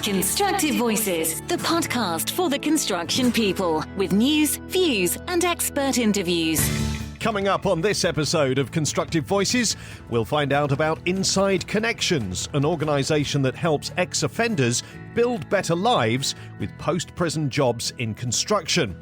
Constructive Voices, the podcast for the construction people, with news, views, and expert interviews. Coming up on this episode of Constructive Voices, we'll find out about Inside Connections, an organisation that helps ex-offenders build better lives with post-prison jobs in construction.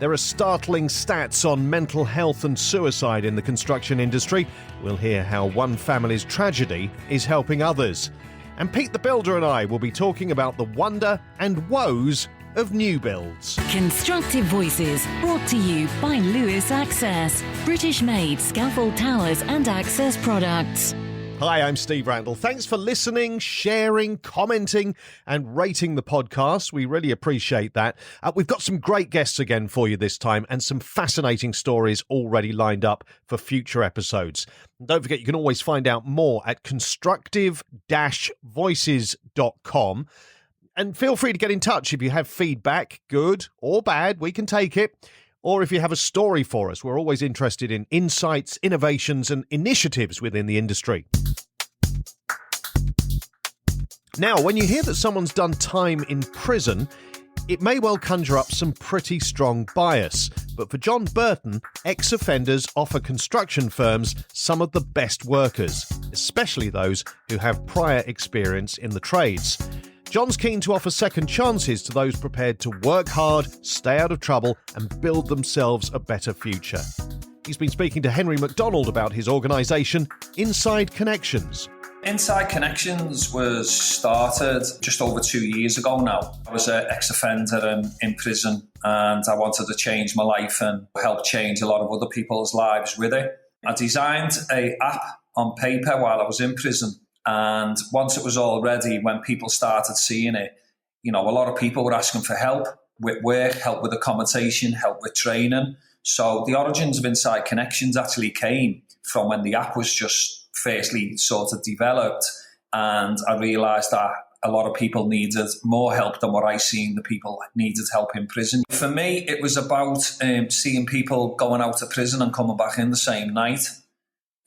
There are startling stats on mental health and suicide in the construction industry. We'll hear how one family's tragedy is helping others. And Pete the Builder and I will be talking about the wonder and woes of new builds. Constructive Voices, brought to you by Lewis Access, British-made scaffold towers and access products. Hi, I'm Steve Randall. Thanks for listening, sharing, commenting and rating the podcast. We really appreciate that. We've got some great guests again for you this time and some fascinating stories already lined up for future episodes. And don't forget, you can always find out more at constructive-voices.com. And feel free to get in touch if you have feedback, good or bad, we can take it. Or if you have a story for us, we're always interested in insights, innovations and initiatives within the industry. Now, when you hear that someone's done time in prison, it may well conjure up some pretty strong bias. But for John Burton, ex-offenders offer construction firms some of the best workers, especially those who have prior experience in the trades. John's keen to offer second chances to those prepared to work hard, stay out of trouble and build themselves a better future. He's been speaking to Henry McDonald about his organisation, Inside Connections. Inside Connections was started just over 2 years ago now. I was an ex-offender in prison and I wanted to change my life and help change a lot of other people's lives with it. I designed an app on paper while I was in prison. And once it was all ready, when people started seeing it, a lot of people were asking for help with work, help with accommodation, help with training. So the origins of Inside Connections actually came from when the app was just firstly sort of developed. And I realised that a lot of people needed more help than what I seen the people needed help in prison. For me, it was about seeing people going out of prison and coming back in the same night.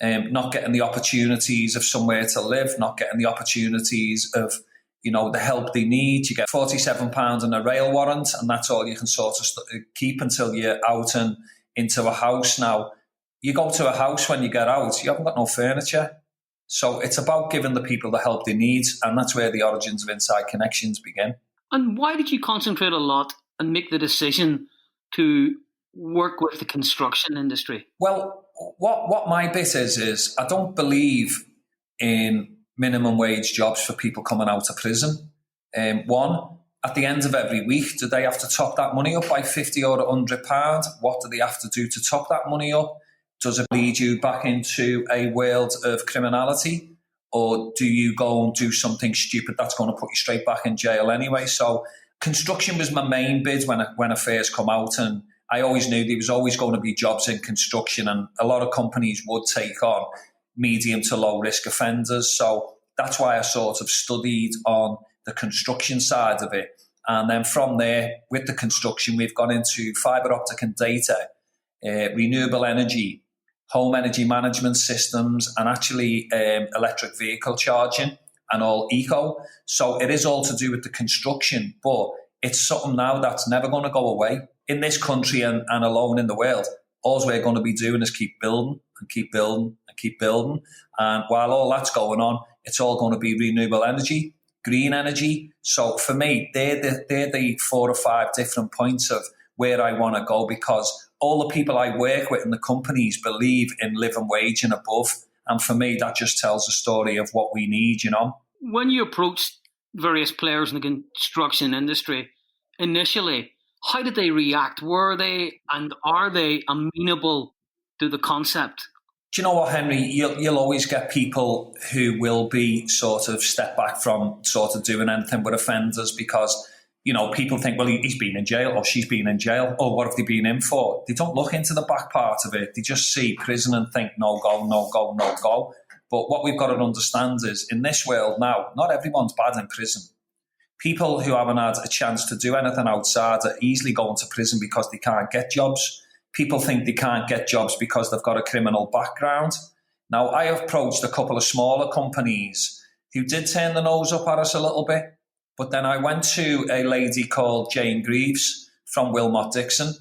Not getting the opportunities of somewhere to live, not getting the opportunities of, the help they need. You get £47 and a rail warrant, and that's all you can sort of keep until you're out and into a house. Now, you go to a house when you get out, you haven't got no furniture. So it's about giving the people the help they need, and that's where the origins of Inside Connections begin. And why did you concentrate a lot and make the decision to work with the construction industry? Well, what my bit is I don't believe in minimum wage jobs for people coming out of prison. One, at the end of every week, do they have to top that money up by £50 or £100? What do they have to do to top that money up? Does it lead you back into a world of criminality? Or do you go and do something stupid that's going to put you straight back in jail anyway? So construction was my main bid when I first come out, and I always knew there was always going to be jobs in construction, and a lot of companies would take on medium to low risk offenders. So that's why I sort of studied on the construction side of it. And then from there, with the construction, we've gone into fibre optic and data, renewable energy, home energy management systems, and actually electric vehicle charging and all eco. So it is all to do with the construction, but it's something now that's never going to go away. In this country and alone in the world, all we're going to be doing is keep building and keep building and keep building. And while all that's going on, it's all going to be renewable energy, green energy. So for me, they're the 4 or 5 different points of where I want to go, because all the people I work with in the companies believe in living wage and above. And for me, that just tells the story of what we need, When you approached various players in the construction industry initially, how did they react? Were they and are they amenable to the concept? Do you know what, Henry? You'll always get people who will be sort of step back from sort of doing anything with offenders because, people think, well, he's been in jail or she's been in jail. Or what have they been in for? They don't look into the back part of it. They just see prison and think, no go, no go, no go. But what we've got to understand is in this world now, not everyone's bad in prison. People who haven't had a chance to do anything outside are easily going to prison because they can't get jobs. People think they can't get jobs because they've got a criminal background. Now, I have approached a couple of smaller companies who did turn the nose up at us a little bit. But then I went to a lady called Jane Greaves from Wilmot Dixon.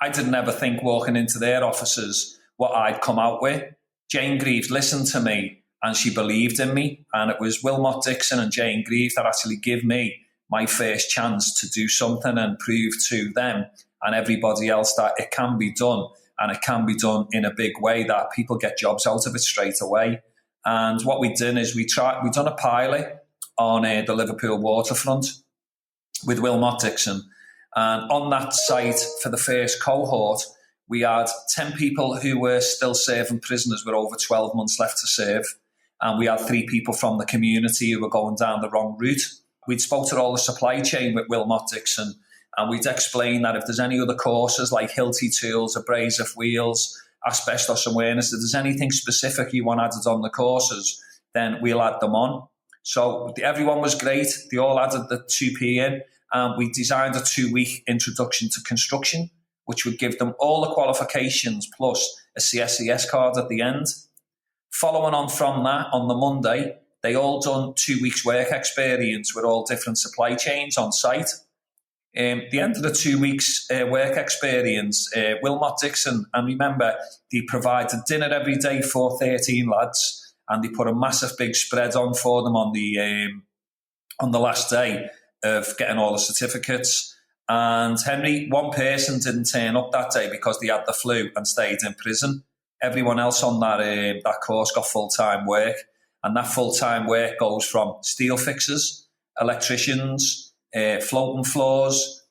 I didn't ever think walking into their offices what I'd come out with. Jane Greaves listened to me and she believed in me. And it was Wilmot Dixon and Jane Greaves that actually gave me my first chance to do something and prove to them and everybody else that it can be done, and it can be done in a big way that people get jobs out of it straight away. And what we did is we done a pilot on the Liverpool waterfront with Wilmot Dixon. And on that site for the first cohort, we had 10 people who were still serving prisoners with over 12 months left to serve. And we had 3 people from the community who were going down the wrong route. We'd spoke to all the supply chain with Wilmot Dixon, and we'd explain that if there's any other courses like Hilti tools, abrasive wheels, asbestos awareness, if there's anything specific you want added on the courses, then we'll add them on. So everyone was great. They all added the 2P in. We designed a 2-week introduction to construction, which would give them all the qualifications plus a CSCS card at the end. Following on from that, on the Monday, they all done 2 weeks work experience with all different supply chains on site. The end of the 2 weeks work experience, Wilmot Dixon, and remember, they provided dinner every day for 13 lads, and they put a massive big spread on for them on the last day of getting all the certificates. And Henry, one person didn't turn up that day because they had the flu and stayed in prison. Everyone else on that course got full-time work, and that full-time work goes from steel fixers, electricians, floating floors,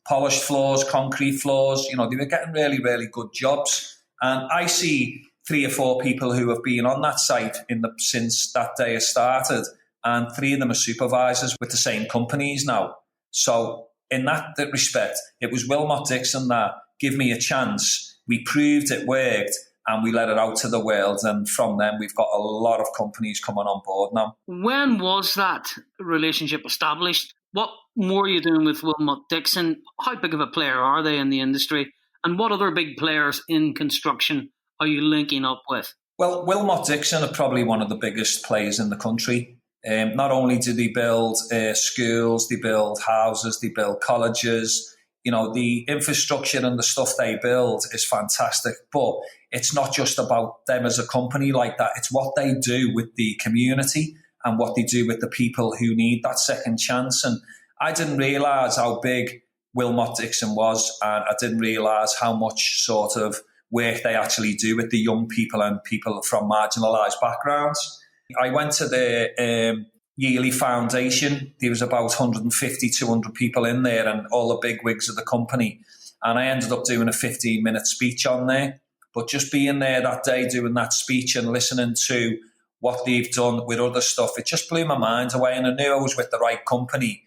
polished floors, concrete floors. You know, they were getting really, really good jobs. And I see 3 or 4 people who have been on that site since that day has started, and 3 of them are supervisors with the same companies now. So in that respect, it was Wilmot Dixon that gave me a chance. We proved it worked, and we let it out to the world. And from then, we've got a lot of companies coming on board now. When was that relationship established? What more are you doing with Wilmot Dixon? How big of a player are they in the industry? And what other big players in construction are you linking up with? Well, Wilmot Dixon are probably one of the biggest players in the country. Not only do they build schools, they build houses, they build colleges. You know, the infrastructure and the stuff they build is fantastic, but it's not just about them as a company like that. It's what they do with the community and what they do with the people who need that second chance. And I didn't realise how big Wilmot Dixon was, and I didn't realise how much sort of work they actually do with the young people and people from marginalised backgrounds. I went to the yearly foundation. There was about 150, 200 people in there and all the big wigs of the company. And I ended up doing a 15-minute speech on there. But just being there that day doing that speech and listening to what they've done with other stuff, it just blew my mind away. And I knew I was with the right company.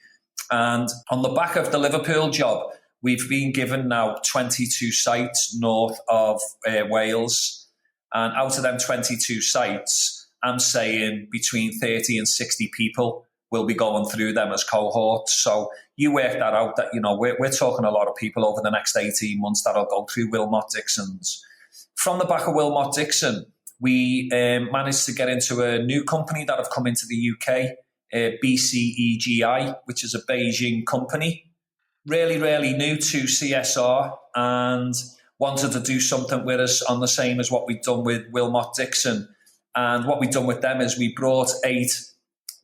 And on the back of the Liverpool job, we've been given now 22 sites north of Wales. And out of them 22 sites, I'm saying between 30 and 60 people will be going through them as cohorts. So you work that out, that, you know, we're talking a lot of people over the next 18 months that'll go through Wilmot Dixon's. From the back of Wilmot Dixon, we managed to get into a new company that have come into the UK, BCEGI, which is a Beijing company. Really, really new to CSR and wanted to do something with us on the same as what we'd done with Wilmot Dixon. And what we've done with them is we brought 8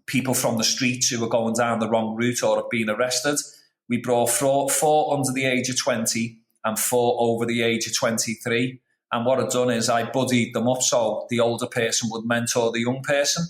people from the streets who were going down the wrong route or have been arrested. We brought 4 under the age of 20 and 4 over the age of 23. And what I've done is I buddied them up so the older person would mentor the young person.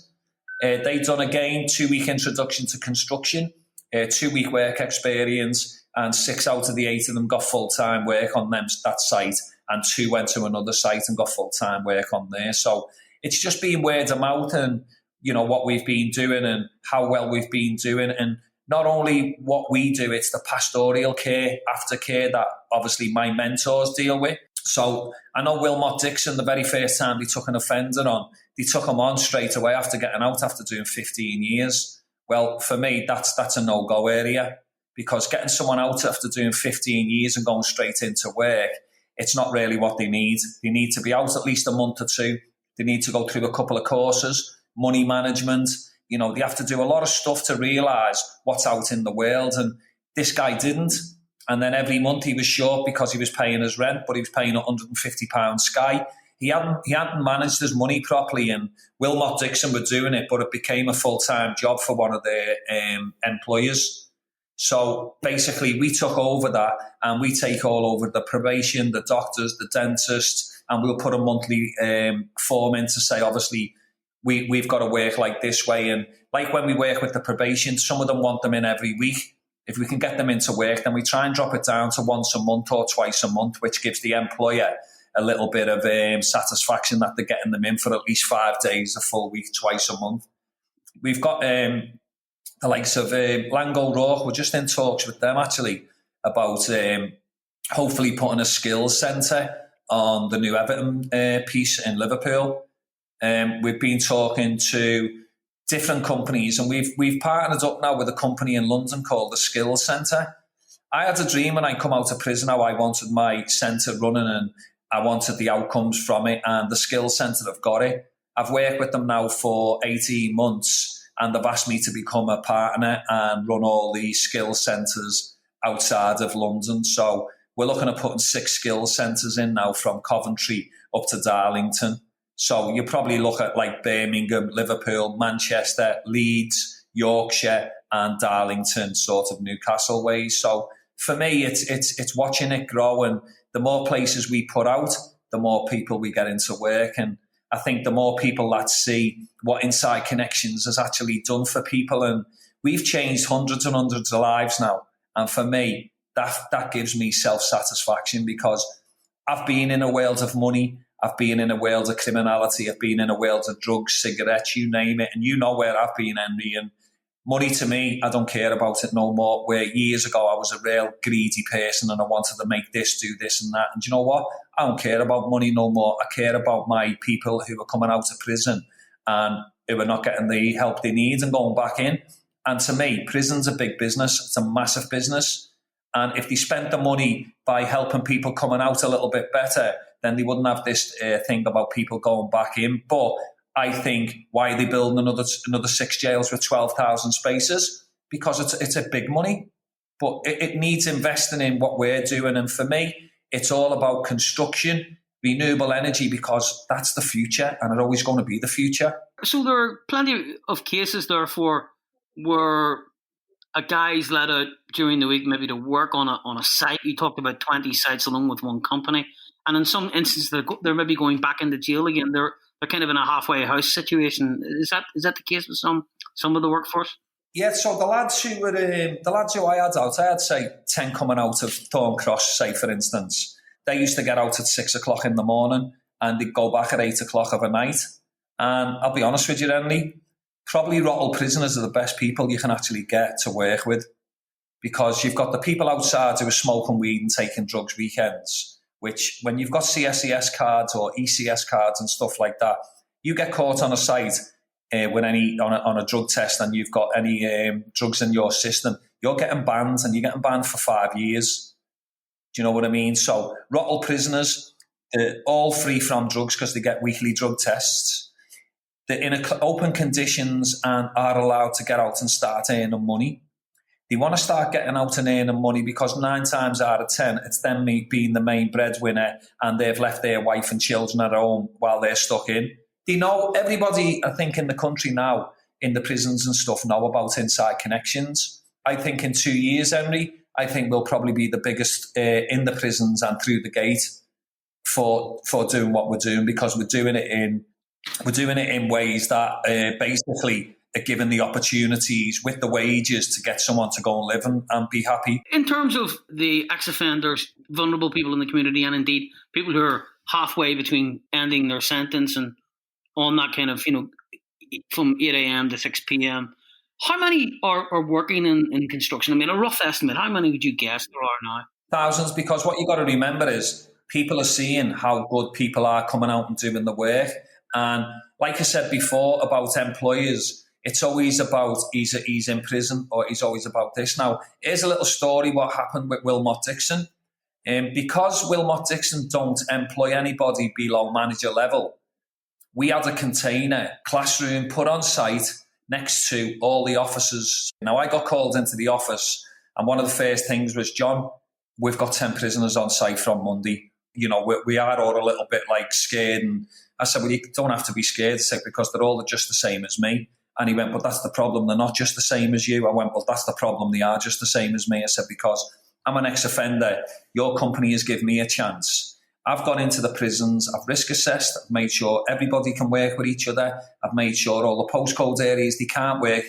They done again 2-week introduction to construction, 2-week work experience, and 6 out of the 8 of them got full-time work on that site, and 2 went to another site and got full-time work on there. So it's just been word of mouth and, you know, what we've been doing and how well we've been doing. And not only what we do, it's the pastoral care, aftercare that obviously my mentors deal with. So I know Wilmot Dixon, the very first time they took an offender on, they took him on straight away after getting out after doing 15 years. Well, for me, that's a no-go area, because getting someone out after doing 15 years and going straight into work, it's not really what they need. They need to be out at least a month or 2. They need to go through a couple of courses, money management, You know, they have to do a lot of stuff to realise what's out in the world. And this guy didn't. And then every month he was short because he was paying his rent, but he was paying £150 Sky. He hadn't managed his money properly, and Wilmot Dixon were doing it, but it became a full-time job for one of their employers. So basically we took over that, and we take all over the probation, the doctors, the dentists, and we'll put a monthly form in to say, obviously, we've got to work like this way. And like when we work with the probation, some of them want them in every week. If we can get them into work, then we try and drop it down to once a month or twice a month, which gives the employer a little bit of satisfaction that they're getting them in for at least 5 days, a full week, twice a month. We've got the likes of Lango Rourke. We're just in talks with them, actually, about hopefully putting a skills centre on the new Everton piece in Liverpool. We've been talking to different companies, and we've partnered up now with a company in London called the Skills Centre. I had a dream when I come out of prison how I wanted my centre running, and I wanted the outcomes from it, and the Skills Centre have got it. I've worked with them now for 18 months, and they've asked me to become a partner and run all the skills centres outside of London. So we're looking at putting 6 skills centres in now, from Coventry up to Darlington. So you probably look at like Birmingham, Liverpool, Manchester, Leeds, Yorkshire, and Darlington, sort of Newcastle ways. So for me, it's watching it grow, and the more places we put out, the more people we get into work. And I think the more people that see what Inside Connections has actually done for people, and we've changed hundreds and hundreds of lives now. And for me, that gives me self-satisfaction, because I've been in a world of money. I've been in a world of criminality. I've been in a world of drugs, cigarettes, you name it. And you know where I've been, Henry. And money to me, I don't care about it no more. Where years ago I was a real greedy person and I wanted to make this, do this and that. And you know what? I don't care about money no more. I care about my people who are coming out of prison and who are not getting the help they need and going back in. And to me, prison's a big business. It's a massive business. And if they spent the money by helping people coming out a little bit better, then they wouldn't have this thing about people going back in. But I think, why are they building another 6 jails with 12,000 spaces? Because it's a big money. But it needs investing in what we're doing. And for me, it's all about construction, renewable energy, because that's the future, and it's always going to be the future. So there are plenty of cases, therefore, where a guy's let out during the week maybe to work on a site. You talked about 20 sites along with one company. And in some instances, they're maybe going back into jail again. They're kind of in a halfway house situation. Is that the case with some of the workforce? Yeah, so the lads who I had out, I had say 10 coming out of Thorncross, say for instance. They used to get out at 6 o'clock in the morning and they'd go back at 8 o'clock of a night. And I'll be honest with you, Henry, probably Rottle prisoners are the best people you can actually get to work with, because you've got the people outside who are smoking weed and taking drugs weekends, which when you've got CSCS cards or ECS cards and stuff like that, you get caught on a site on a drug test and you've got any drugs in your system, you're getting banned, and you're getting banned for 5 years. Do you know what I mean? So Rottle prisoners, they're all free from drugs because they get weekly drug tests. They're in open conditions and are allowed to get out and start earning money. They want to start getting out and earning money because 9 times out of 10, it's them being the main breadwinner, and they've left their wife and children at home while they're stuck in. They know, everybody, I think, in the country now, in the prisons and stuff, know about Inside Connections. I think in 2 years, Henry, I think we'll probably be the biggest in the prisons and through the gate for doing what we're doing, because we're doing it in ways that basically are given the opportunities with the wages to get someone to go and live and be happy. In terms of the ex-offenders, vulnerable people in the community, and indeed people who are halfway between ending their sentence and on that kind of, from 8 a.m. to 6 p.m, how many are working in construction? I mean, a rough estimate, how many would you guess there are now? Thousands, because what you got to remember is people are seeing how good people are coming out and doing the work. And like I said before about employers, it's always about he's in prison or he's always about this. Now, here's a little story what happened with Wilmot Dixon. Because Wilmot Dixon don't employ anybody below manager level, we had a container classroom put on site next to all the officers. Now, I got called into the office, and one of the first things was, John, we've got 10 prisoners on site from Monday. You know, we are all a little bit like scared. And I said, well, you don't have to be scared, because they're all just the same as me. And he went, but that's the problem. They're not just the same as you. I went, well, that's the problem. They are just the same as me. I said, because I'm an ex-offender. Your company has given me a chance. I've gone into the prisons. I've risk assessed. I've made sure everybody can work with each other. I've made sure all the postcode areas they can work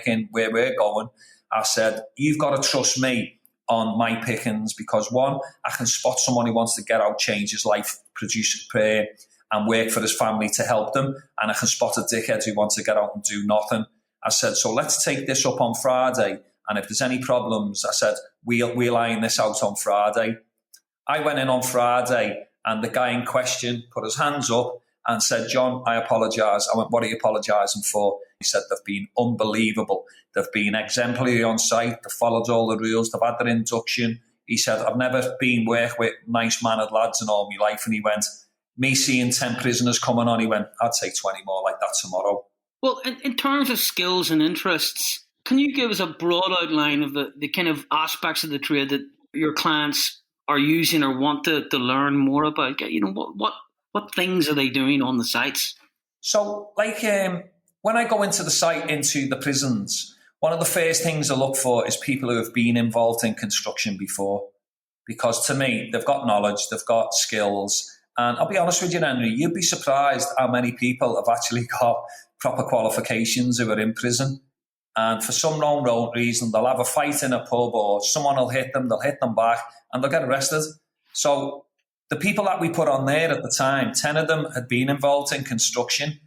in where we're going. I said, you've got to trust me on my pickings, because one, I can spot someone who wants to get out, change his life, produce a prayer, and work for his family to help them. And I can spot a dickhead who wants to get out and do nothing. I said, so let's take this up on Friday. And if there's any problems, I said, we'll iron this out on Friday. I went in on Friday, and the guy in question put his hands up and said, John, I apologise. I went, what are you apologising for? He said, they've been unbelievable. They've been exemplary on site. They've followed all the rules. They've had their induction. He said, I've never been work with nice-mannered lads in all my life. And he went, me seeing 10 prisoners coming on, he went, I'd take 20 more like that tomorrow. Well, in terms of skills and interests, can you give us a broad outline of the kind of aspects of the trade that your clients are using or want to learn more about? You know, what things are they doing on the sites? So, like, when I go into the site, into the prisons, one of the first things I look for is people who have been involved in construction before. Because to me, they've got knowledge, they've got skills. And I'll be honest with you, Henry, you'd be surprised how many people have actually got proper qualifications who are in prison. And for some known reason, they'll have a fight in a pub, or someone will hit them, they'll hit them back, and they'll get arrested. So the people that we put on there at the time, 10 of them had been involved in construction.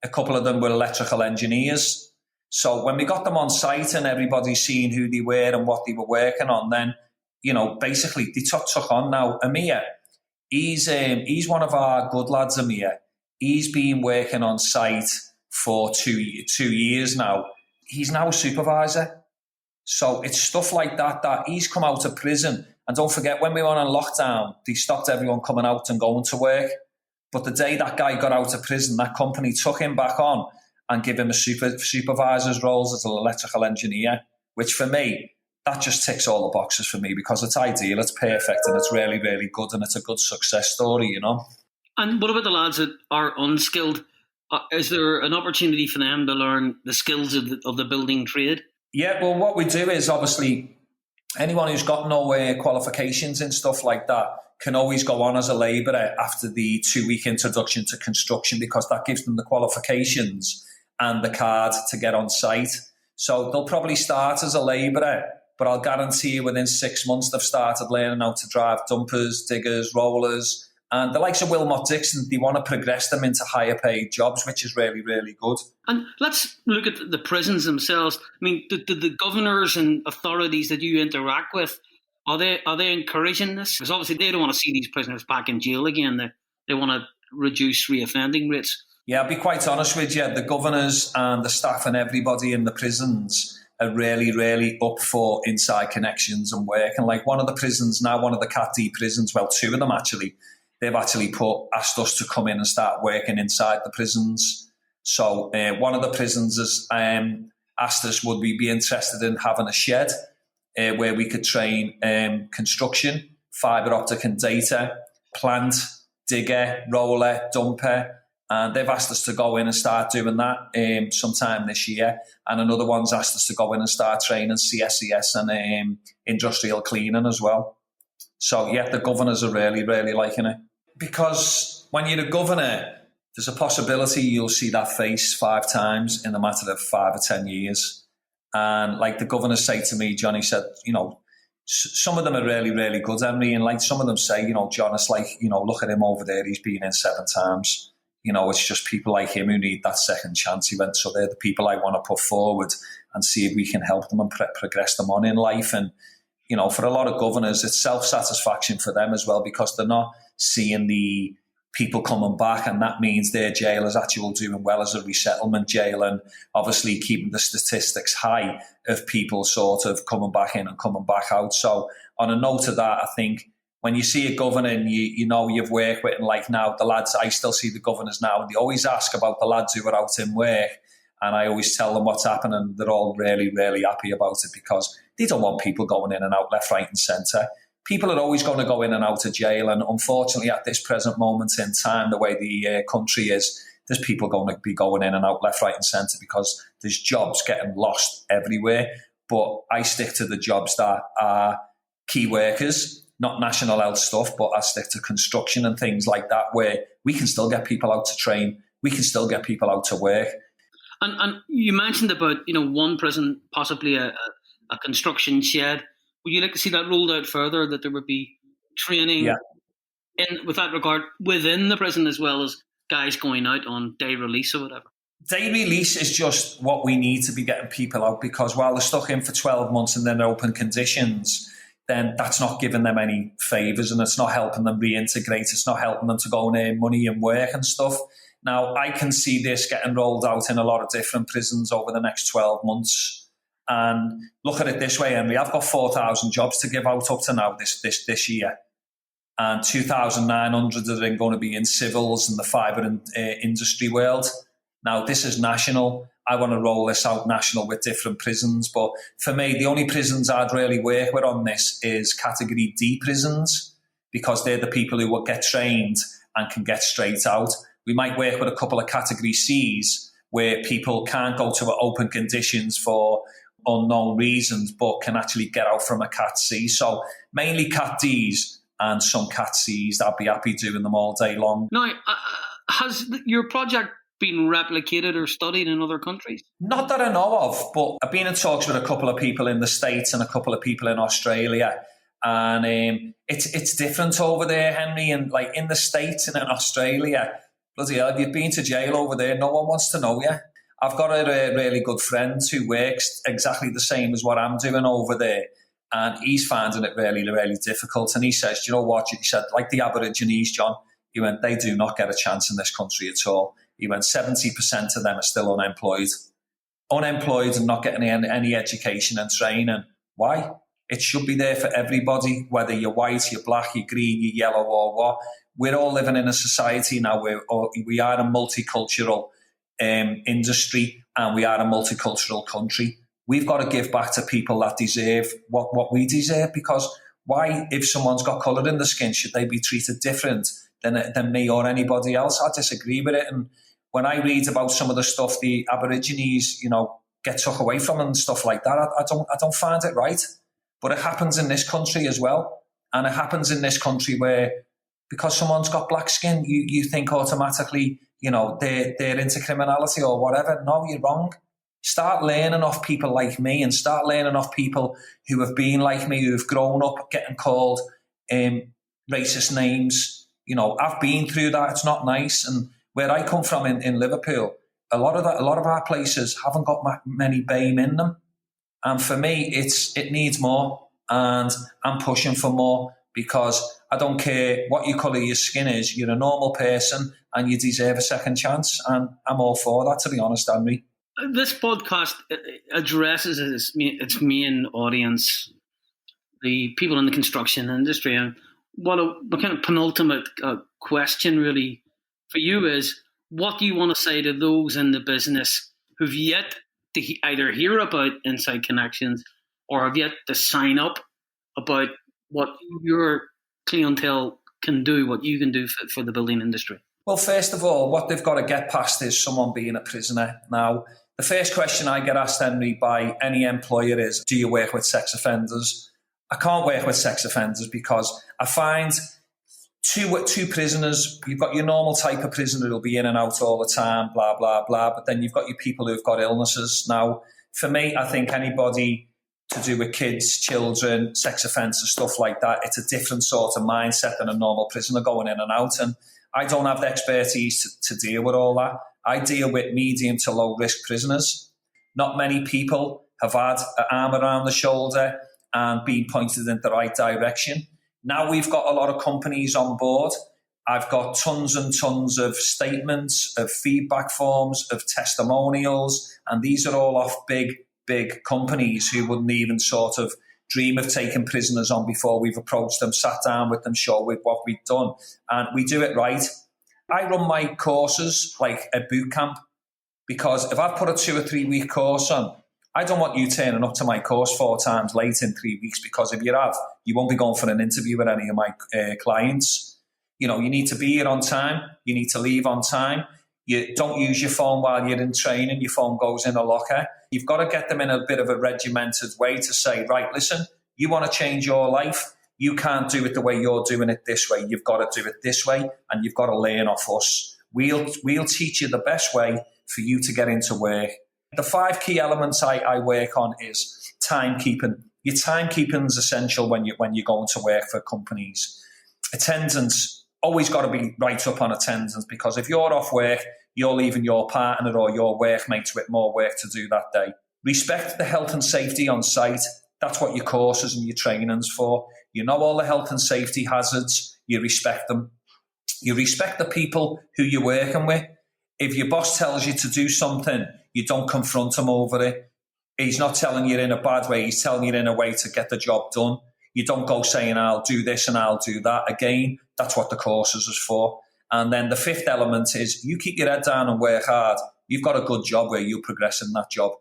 A couple of them were electrical engineers. So when we got them on site and everybody's seeing who they were and what they were working on, then, you know, basically they took on now. Amir, he's one of our good lads, Amir. He's been working on site for two years now. He's now a supervisor. So it's stuff like that he's come out of prison. And don't forget, when we were on lockdown, they stopped everyone coming out and going to work. But the day that guy got out of prison, that company took him back on and gave him a supervisor's roles as an electrical engineer, which for me, that just ticks all the boxes for me, because it's ideal, it's perfect, and it's really, really good, and it's a good success story, you know. And what about the lads that are unskilled? Is there an opportunity for them to learn the skills of the building trade? Yeah, well, what we do is, obviously, anyone who's got no qualifications and stuff like that can always go on as a labourer after the 2-week introduction to construction, because that gives them the qualifications and the card to get on site. So they'll probably start as a labourer, but I'll guarantee you within 6 months they've started learning how to drive dumpers, diggers, rollers. And the likes of Wilmot Dixon, they want to progress them into higher paid jobs, which is really, really good. And let's look at the prisons themselves. I mean, the governors and authorities that you interact with, are they encouraging this? Because obviously they don't want to see these prisoners back in jail again. They want to reduce reoffending rates. Yeah, I'll be quite honest with you. The governors and the staff and everybody in the prisons are really, really up for inside connections and work. And like one of the prisons now, one of the Cat D prisons, well, 2 of them actually, they've actually asked us to come in and start working inside the prisons. So one of the prisons has asked us, would we be interested in having a shed where we could train construction, fibre optic and data, plant, digger, roller, dumper. And they've asked us to go in and start doing that sometime this year. And another one's asked us to go in and start training CSCS and industrial cleaning as well. So, yeah, the governors are really, really liking it. Because when you're a governor, there's a possibility you'll see that face 5 times in a matter of 5 or 10 years. And like the governors say to me, Johnny said, you know, some of them are really, really good, Henry. And like some of them say, you know, John, it's like, you know, look at him over there. He's been in 7 times. You know, it's just people like him who need that second chance. He went, so they're the people I want to put forward and see if we can help them and progress them on in life. And, you know, for a lot of governors, it's self-satisfaction for them as well, because they're not seeing the people coming back, and that means their jail is actually doing well as a resettlement jail, and obviously keeping the statistics high of people sort of coming back in and coming back out. So on a note of that, I think when you see a governor and you know you've worked with, and like now the lads, I still see the governors now, and they always ask about the lads who are out in work, And I always tell them what's happening, and they're all really, really happy about it because they don't want people going in and out left, right and centre. People are always going to go in and out of jail, and unfortunately at this present moment in time, the way the country is, there's people going to be going in and out left, right and centre because there's jobs getting lost everywhere. But I stick to the jobs that are key workers, not national health stuff, but I stick to construction and things like that where we can still get people out to train, we can still get people out to work. And you mentioned about, one prison, possibly a construction shed. Would you like to see that rolled out further, that there would be training with that regard within the prison as well as guys going out on day release or whatever? Day release is just what we need to be getting people out, because while they're stuck in for 12 months and then open conditions, then that's not giving them any favours and it's not helping them reintegrate. It's not helping them to go and earn money and work and stuff. Now, I can see this getting rolled out in a lot of different prisons over the next 12 months. And look at it this way, Henry, I've got 4,000 jobs to give out up to now this year. And 2,900 of them going to be in civils and the fibre industry world. Now, this is national. I want to roll this out national with different prisons. But for me, the only prisons I'd really work with on this is Category D prisons, because they're the people who will get trained and can get straight out. We might work with a couple of Category Cs where people can't go to open conditions for unknown reasons, but can actually get out from a Cat C. So mainly Cat Ds and some Cat Cs. I'd be happy doing them all day long. Now, has your project been replicated or studied in other countries? Not that I know of, but I've been in talks with a couple of people in the States and a couple of people in Australia. And it's different over there, Henry. And like in the States and in Australia, bloody hell, if you've been to jail over there, no one wants to know you. I've got a really good friend who works exactly the same as what I'm doing over there. And he's finding it really, really difficult. And he says, you know what? He said, like the Aborigines, John, he went, they do not get a chance in this country at all. He went, 70% of them are still unemployed. Unemployed and not getting any education and training. Why? It should be there for everybody, whether you're white, you're black, you're green, you're yellow or what. We're all living in a society now where we are a multicultural industry and we are a multicultural country. We've got to give back to people that deserve what we deserve, because why, if someone's got colour in the skin, should they be treated different than me or anybody else? I disagree with it. And when I read about some of the stuff the Aborigines, get took away from and stuff like that, I don't find it right. But it happens in this country as well. And it happens in this country where, because someone's got black skin, you think automatically, they're into criminality or whatever. No, you're wrong. Start learning off people like me and start learning off people who have been like me, who have grown up getting called racist names. I've been through that. It's not nice. And where I come from in Liverpool, a lot of our places haven't got many BAME in them. And for me, it needs more. And I'm pushing for more, because I don't care what your colour your skin is. You're a normal person and you deserve a second chance. And I'm all for that, to be honest, Henry. This podcast addresses its main audience, the people in the construction industry. And what kind of penultimate question really for you is, what do you want to say to those in the business who've yet to either hear about Inside Connections or have yet to sign up about what your clientele can do, what you can do for the building industry? Well, first of all, what they've got to get past is someone being a prisoner. Now, the first question I get asked, Henry, by any employer is, do you work with sex offenders? I can't work with sex offenders because I find two prisoners, you've got your normal type of prisoner who'll be in and out all the time, blah, blah, blah, but then you've got your people who've got illnesses. Now, for me, I think anybody to do with kids, children, sex offences, stuff like that, it's a different sort of mindset than a normal prisoner going in and out. And I don't have the expertise to deal with all that. I deal with medium to low risk prisoners. Not many people have had an arm around the shoulder and been pointed in the right direction. Now we've got a lot of companies on board. I've got tons and tons of statements, of feedback forms, of testimonials, and these are all off big companies who wouldn't even sort of dream of taking prisoners on before we've approached them, sat down with them, showed with what we've done. And we do it right. I run my courses like a boot camp. Because if I've put a 2 or 3 week course on, I don't want you turning up to my course 4 times late in 3 weeks, because if you have, you won't be going for an interview with any of my clients. You know, you need to be here on time. You need to leave on time. You don't use your phone while you're in training. Your phone goes in a locker. You've got to get them in a bit of a regimented way to say, right, listen, you want to change your life. You can't do it the way you're doing it this way. You've got to do it this way, and you've got to learn off us. We'll teach you the best way for you to get into work. The 5 key elements I work on is timekeeping. Your timekeeping is essential when you're going to work for companies. Attendance, always got to be right up on attendance, because if you're off work, you're leaving your partner or your workmates with more work to do that day. Respect the health and safety on site. That's what your courses and your training's for. You know all the health and safety hazards. You respect them. You respect the people who you're working with. If your boss tells you to do something, you don't confront him over it. He's not telling you in a bad way. He's telling you in a way to get the job done. You don't go saying, I'll do this and I'll do that. Again, that's what the courses is for. And then the 5th element is you keep your head down and work hard. You've got a good job where you progress in that job.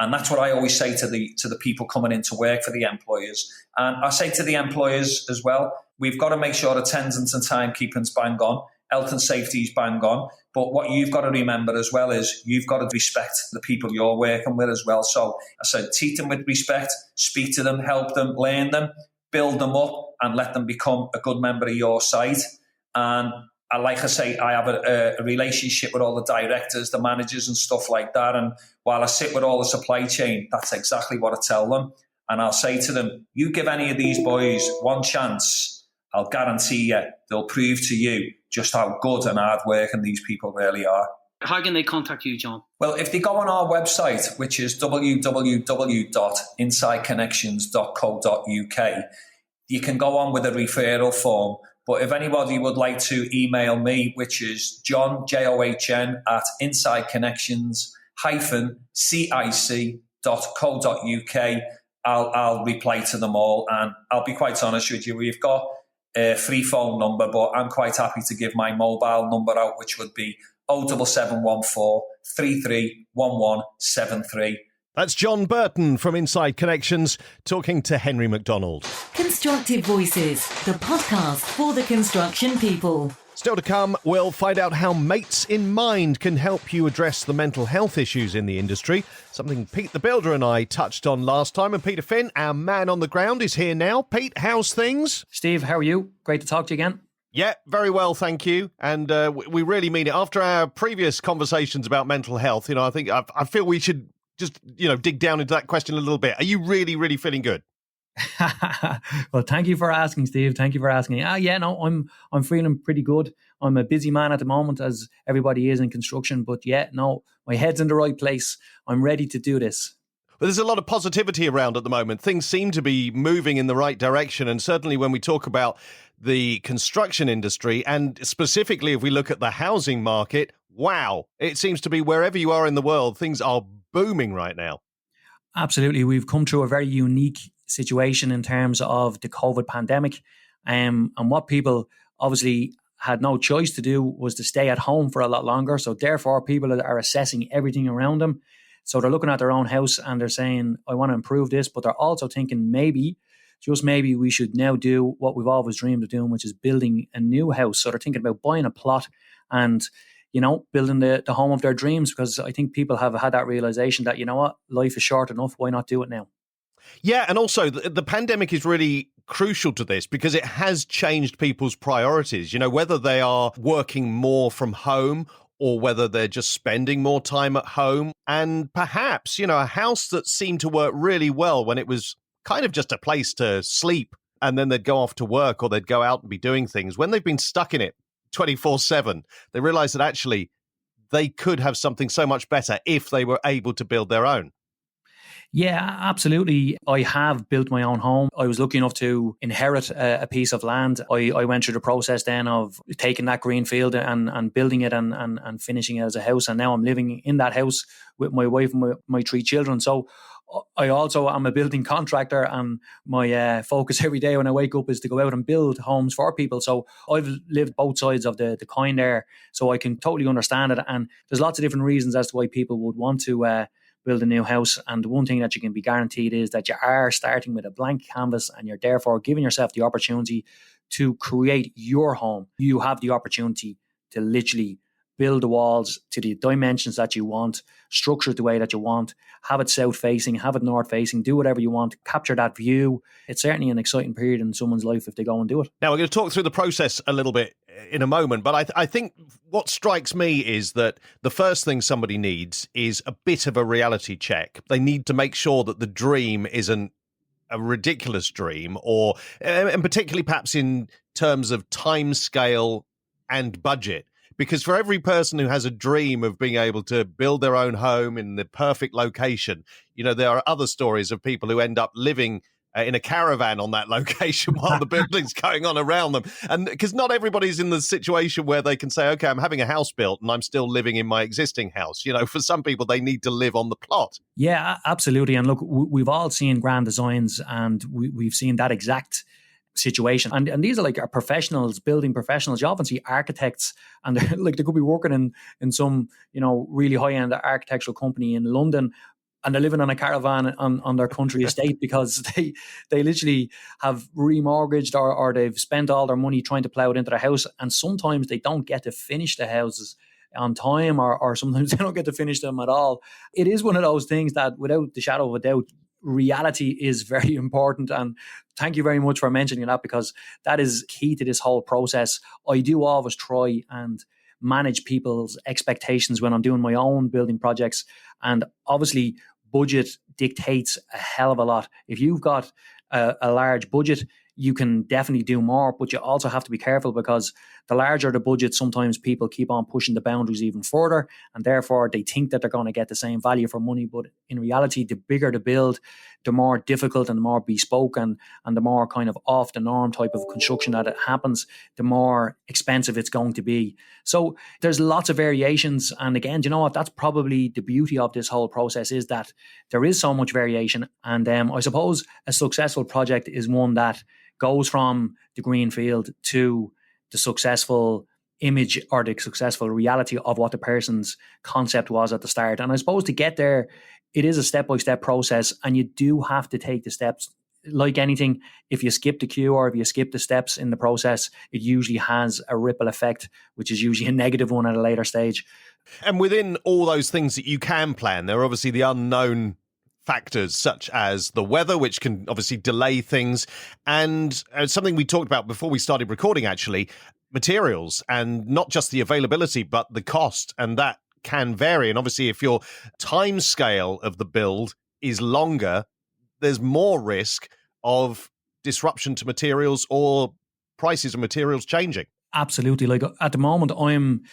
And that's what I always say to the people coming into work for the employers. And I say to the employers as well, we've got to make sure attendance and timekeeping's bang on. Health and safety is bang on. But what you've got to remember as well is you've got to respect the people you're working with as well. So I said, treat them with respect, speak to them, help them, learn them, build them up, and let them become a good member of your site. And like I say, I have a relationship with all the directors, the managers and stuff like that. And while I sit with all the supply chain, that's exactly what I tell them. And I'll say to them, you give any of these boys one chance, I'll guarantee you they'll prove to you just how good and hard working these people really are. How can they contact you, John? Well, if they go on our website, which is www.insideconnections.co.uk, you can go on with a referral form. But if anybody would like to email me, which is John, John, at insideconnections-cic.co.uk, I'll reply to them all. And I'll be quite honest with you, we've got a free phone number, but I'm quite happy to give my mobile number out, which would be 07714 331173. That's John Burton from Inside Connections talking to Henry McDonald. Constructive Voices, the podcast for the construction people. Still to come, we'll find out how Mates in Mind can help you address the mental health issues in the industry, something Pete the Builder and I touched on last time. And Peter Finn, our man on the ground, is here now. Pete, how's things? Steve, how are you? Great to talk to you again. Yeah, very well, thank you. And we really mean it. After our previous conversations about mental health, I think I feel we should just, dig down into that question a little bit. Are you really, really feeling good? Well, thank you for asking, Steve. Thank you for asking. I'm feeling pretty good. I'm a busy man at the moment, as everybody is in construction. But my head's in the right place. I'm ready to do this. Well, there's a lot of positivity around at the moment. Things seem to be moving in the right direction. And certainly when we talk about the construction industry, and specifically if we look at the housing market, wow, it seems to be wherever you are in the world, things are booming right now. Absolutely. We've come through a very unique situation in terms of the COVID pandemic. And what people obviously had no choice to do was to stay at home for a lot longer. So therefore, people are assessing everything around them. So they're looking at their own house and they're saying, I want to improve this. But they're also thinking just maybe we should now do what we've always dreamed of doing, which is building a new house. So they're thinking about buying a plot and building the home of their dreams, because I think people have had that realization that, life is short enough. Why not do it now? Yeah, and also the pandemic is really crucial to this because it has changed people's priorities, whether they are working more from home or whether they're just spending more time at home. And perhaps, a house that seemed to work really well when it was kind of just a place to sleep and then they'd go off to work or they'd go out and be doing things. When they've been stuck in it 24/7, they realize that actually they could have something so much better if they were able to build their own. Yeah, absolutely. I have built my own home. I was lucky enough to inherit a piece of land. I went through the process then of taking that green field and building it and finishing it as a house. And now I'm living in that house with my wife and my 3 children. So I also am a building contractor, and my focus every day when I wake up is to go out and build homes for people. So I've lived both sides of the coin there, so I can totally understand it. And there's lots of different reasons as to why people would want to build a new house. And the one thing that you can be guaranteed is that you are starting with a blank canvas, and you're therefore giving yourself the opportunity to create your home. You have the opportunity to literally build the walls to the dimensions that you want, structure it the way that you want, have it south facing, have it north facing, do whatever you want, capture that view. It's certainly an exciting period in someone's life if they go and do it. Now, we're going to talk through the process a little bit in a moment, but I think what strikes me is that the first thing somebody needs is a bit of a reality check. They need to make sure that the dream isn't a ridiculous dream, or, and particularly perhaps in terms of time scale and budget. Because for every person who has a dream of being able to build their own home in the perfect location, there are other stories of people who end up living in a caravan on that location while the building's going on around them. And because not everybody's in the situation where they can say, okay, I'm having a house built and I'm still living in my existing house. For some people, they need to live on the plot. Yeah, absolutely. And look, we've all seen grand designs, and we've seen that exact situation. And these are like our professionals, building professionals. You often see architects, and they could be working in some, really high-end architectural company in London, and they're living on a caravan on their country estate because they literally have remortgaged or they've spent all their money trying to plow it into their house. And sometimes they don't get to finish the houses on time, or sometimes they don't get to finish them at all. It is one of those things that, without the shadow of a doubt, reality is very important. And thank you very much for mentioning that, because that is key to this whole process. I do always try and manage people's expectations when I'm doing my own building projects. And obviously, budget dictates a hell of a lot. If you've got a large budget, you can definitely do more, but you also have to be careful, because the larger the budget, sometimes people keep on pushing the boundaries even further, and therefore they think that they're going to get the same value for money. But in reality, the bigger the build, the more difficult and the more bespoke and the more kind of off the norm type of construction that it happens, the more expensive it's going to be. So there's lots of variations. And again, you know what? That's probably the beauty of this whole process, is that there is so much variation. And I suppose a successful project is one that goes from the green field to the successful image or the successful reality of what the person's concept was at the start. And I suppose to get there, it is a step-by-step process, and you do have to take the steps. Like anything, if you skip the queue or if you skip the steps in the process, it usually has a ripple effect, which is usually a negative one at a later stage. And within all those things that you can plan, there are obviously the unknown factors such as the weather, which can obviously delay things, and something we talked about before we started recording, actually, materials, and not just the availability, but the cost, and that can vary. And obviously, if your time scale of the build is longer, there's more risk of disruption to materials or prices of materials changing. Absolutely. Like at the moment, I'm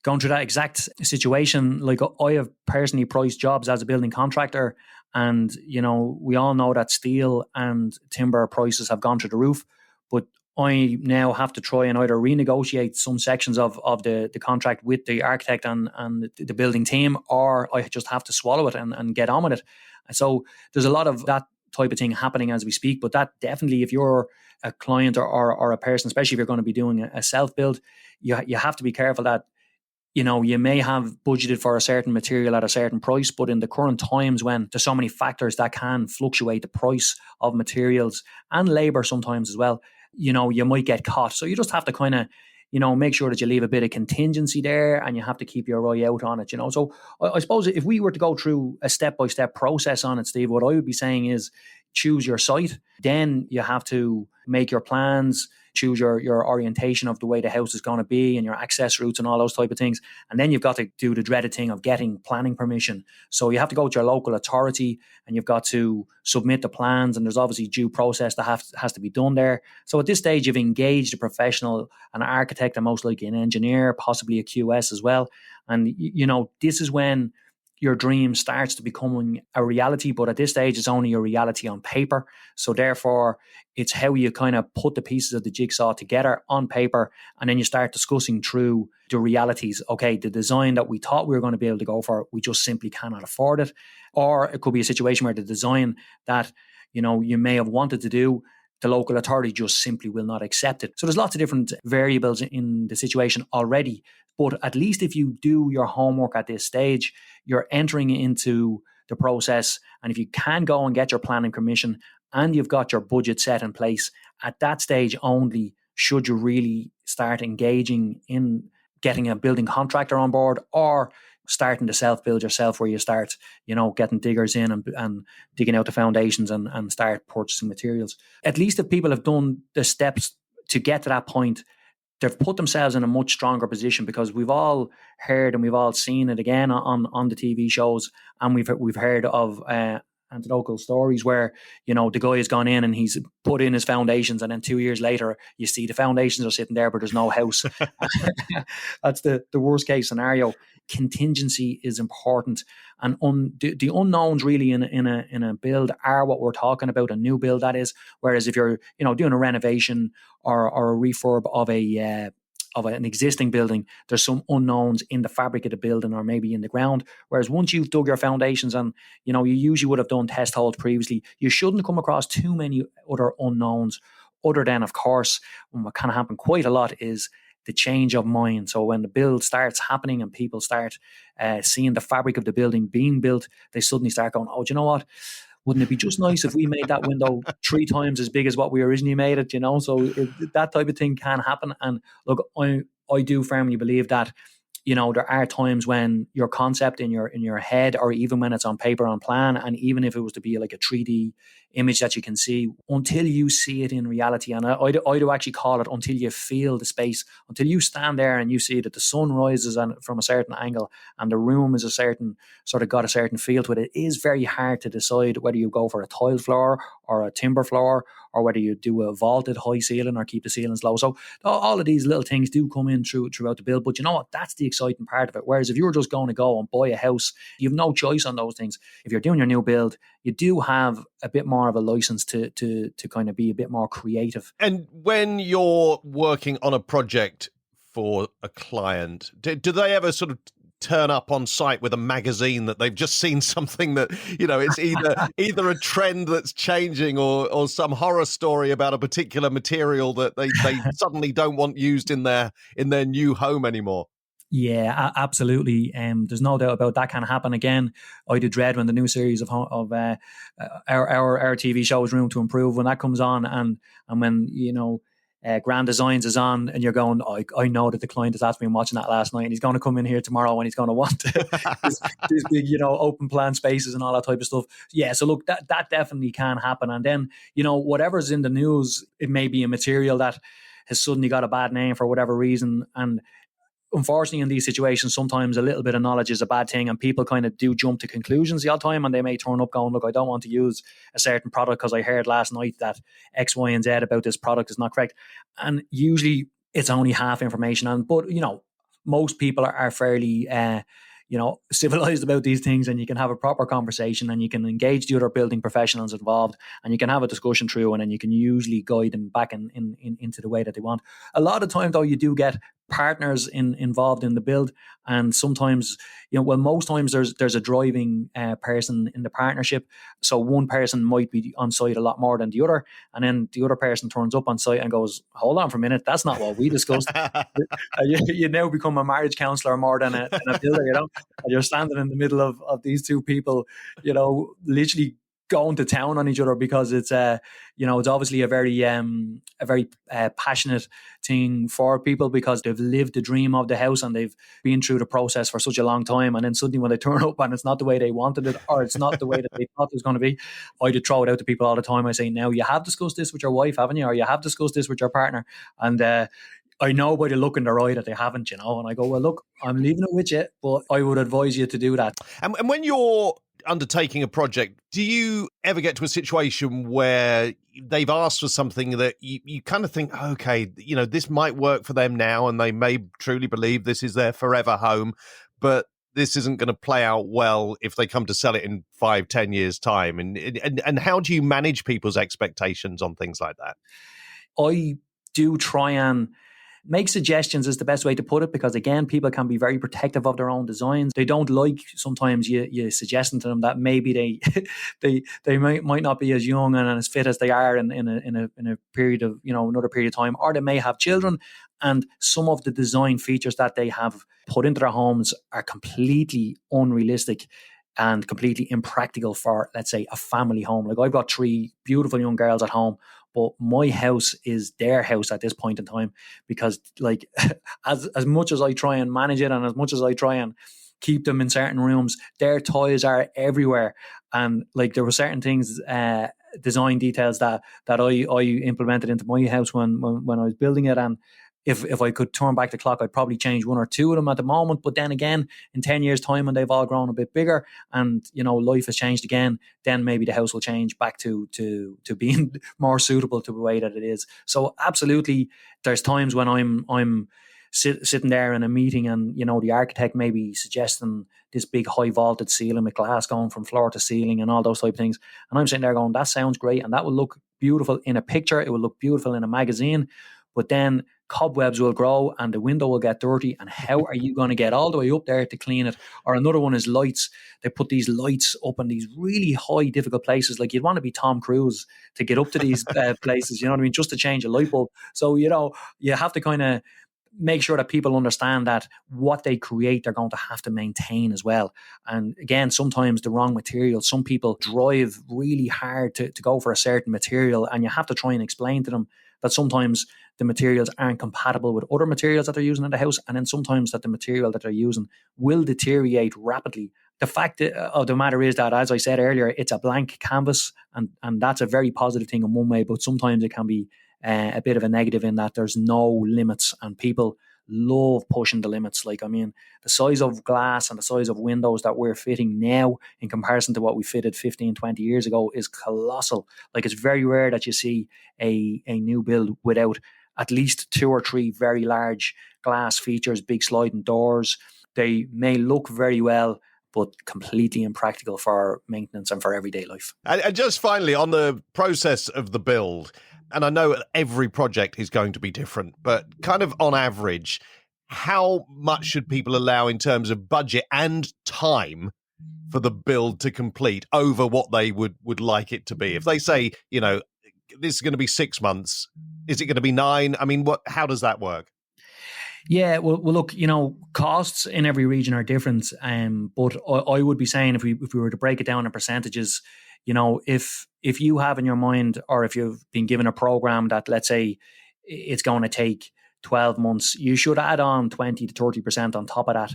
going through that exact situation. Like I have personally priced jobs as a building contractor, and we all know that steel and timber prices have gone through the roof, but I now have to try and either renegotiate some sections of the contract with the architect and the building team, or I just have to swallow it and get on with it. So there's a lot of that type of thing happening as we speak. But that definitely, if you're a client or a person, especially if you're going to be doing a self-build, you have to be careful that you may have budgeted for a certain material at a certain price, but in the current times when there's so many factors that can fluctuate the price of materials and labor sometimes as well, you might get caught. So you just have to kind of, make sure that you leave a bit of contingency there, and you have to keep your eye out on it, So I suppose if we were to go through a step-by-step process on it, Steve, what I would be saying is choose your site. Then you have to make your plans, choose your orientation of the way the house is going to be and your access routes and all those type of things. And then you've got to do the dreaded thing of getting planning permission. So you have to go to your local authority and you've got to submit the plans, and there's obviously due process that has to be done there. So at this stage, you've engaged a professional, an architect, and most likely an engineer, possibly a QS as well. And, this is when your dream starts to becoming a reality, but at this stage it's only a reality on paper. So therefore it's how you kind of put the pieces of the jigsaw together on paper, and then you start discussing through the realities. Okay, the design that we thought we were going to be able to go for, we just simply cannot afford it. Or it could be a situation where the design that you may have wanted to do, the local authority just simply will not accept it. So there's lots of different variables in the situation already. But at least if you do your homework at this stage, you're entering into the process. And if you can go and get your planning permission and you've got your budget set in place, at that stage only should you really start engaging in getting a building contractor on board, or starting to self-build yourself, where you start, getting diggers in and digging out the foundations and start purchasing materials. At least if people have done the steps to get to that point, they've put themselves in a much stronger position, because we've all heard and we've all seen it again on the TV shows, and we've heard of anecdotal stories where the guy has gone in and he's put in his foundations, and then 2 years later you see the foundations are sitting there but there's no house. That's the worst case scenario. Contingency is important, and the unknowns really in a build are what we're talking about, a new build that is. Whereas if you're doing a renovation or a refurb of an existing building, there's some unknowns in the fabric of the building or maybe in the ground. Whereas once you've dug your foundations and you usually would have done test holes previously, you shouldn't come across too many other unknowns, other than, of course, what can happen quite a lot is the change of mind. So when the build starts happening and people start seeing the fabric of the building being built, they suddenly start going, oh, do you know what? Wouldn't it be just nice if we made that window 3 times as big as what we originally made it? So that type of thing can happen. And look, I do firmly believe that there are times when your concept in your head, or even when it's on paper, on plan, and even if it was to be like a 3D image that you can see, until you see it in reality, and I do actually call it until you feel the space, until you stand there and you see that the sun rises from a certain angle and the room is got a certain feel to it, it is very hard to decide whether you go for a tile floor or a timber floor, or whether you do a vaulted high ceiling or keep the ceilings low. So all of these little things do come in throughout the build. But you know what? That's the exciting part of it. Whereas if you were just going to go and buy a house, you have no choice on those things. If you're doing your new build, you do have a bit more of a license to kind of be a bit more creative. And when you're working on a project for a client, do they ever sort of turn up on site with a magazine that they've just seen something that it's either a trend that's changing or some horror story about a particular material that they suddenly don't want used in their new home anymore? Yeah, absolutely. There's no doubt about that can happen. Again, I do dread when the new series of our TV shows Room to Improve, when that comes on, and when Grand Designs is on, and you're going, I know that the client has been watching that last night, and he's going to come in here tomorrow and he's going to want these big, open plan spaces and all that type of stuff. Yeah, so look, that definitely can happen. And then, whatever's in the news, it may be a material that has suddenly got a bad name for whatever reason. And unfortunately, in these situations, sometimes a little bit of knowledge is a bad thing, and people kind of do jump to conclusions the odd time, and they may turn up going, look, I don't want to use a certain product because I heard last night that X, Y, and Z about this product is not correct. And usually it's only half information. But most people are fairly civilized about these things, and you can have a proper conversation, and you can engage the other building professionals involved, and you can have a discussion through, and then you can usually guide them back into the way that they want. A lot of time, though, you do get partners involved in the build, and sometimes, most times there's a driving person in the partnership. So one person might be on site a lot more than the other, and then the other person turns up on site and goes, hold on for a minute, that's not what we discussed. You now become a marriage counsellor more than a builder, and you're standing in the middle of these two people, literally going to town on each other, because it's it's obviously a very passionate thing for people, because they've lived the dream of the house and they've been through the process for such a long time, and then suddenly when they turn up and it's not the way they wanted it, or it's not the way that they thought it was going to be, I do throw it out to people all the time. I say, now, you have discussed this with your wife, haven't you? Or you have discussed this with your partner? And I know by the look in their eye that they haven't, and I go, well, look, I'm leaving it with you, but I would advise you to do that. And when you're undertaking a project, do you ever get to a situation where they've asked for something that you kind of think, okay, this might work for them now, and they may truly believe this is their forever home, but this isn't going to play out well if they come to sell it in 5-10 years time? And how do you manage people's expectations on things like that? I do try and make suggestions is the best way to put it, because again, people can be very protective of their own designs. They don't like sometimes you suggesting to them that maybe they might not be as young and as fit as they are in a period of, another period of time, or they may have children, and some of the design features that they have put into their homes are completely unrealistic and completely impractical for, let's say, a family home. Like, I've got 3 beautiful young girls at home, but my house is their house at this point in time, because like as much as I try and manage it and as much as I try and keep them in certain rooms, their toys are everywhere. And like, there were certain things, design details that I implemented into my house when I was building it, and if I could turn back the clock, I'd probably change 1 or 2 of them at the moment. But then again, in 10 years' time, when they've all grown a bit bigger and, life has changed again, then maybe the house will change back to being more suitable to the way that it is. So absolutely, there's times when I'm sitting there in a meeting and, the architect may be suggesting this big high vaulted ceiling with glass going from floor to ceiling and all those type of things. And I'm sitting there going, that sounds great. And that will look beautiful in a picture. It will look beautiful in a magazine. But then cobwebs will grow and the window will get dirty. And how are you going to get all the way up there to clean it? Or another one is lights. They put these lights up in these really high, difficult places. Like, you'd want to be Tom Cruise to get up to these places, you know what I mean? Just to change a light bulb. So, you have to kind of make sure that people understand that what they create, they're going to have to maintain as well. And again, sometimes the wrong material. Some people drive really hard to go for a certain material, and you have to try and explain to them that sometimes the materials aren't compatible with other materials that they're using in the house, and then sometimes that the material that they're using will deteriorate rapidly. The fact of the matter is that, as I said earlier, it's a blank canvas, and that's a very positive thing in one way, but sometimes it can be a bit of a negative in that there's no limits, and people love pushing the limits. Like, I mean, the size of glass and the size of windows that we're fitting now in comparison to what we fitted 15, 20 years ago is colossal. Like, it's very rare that you see a new build without at least 2 or 3 very large glass features, big sliding doors. They may look very well, but completely impractical for maintenance and for everyday life. And just finally, on the process of the build, and I know every project is going to be different, but kind of on average, how much should people allow in terms of budget and time for the build to complete over what they would like it to be? If they say, this is going to be 6 months, is it going to be 9? I mean, how does that work? Yeah, well, look, costs in every region are different. But I would be saying, if we were to break it down in percentages, if you have in your mind, or if you've been given a program that, let's say, it's going to take 12 months, you should add on 20 to 30% on top of that.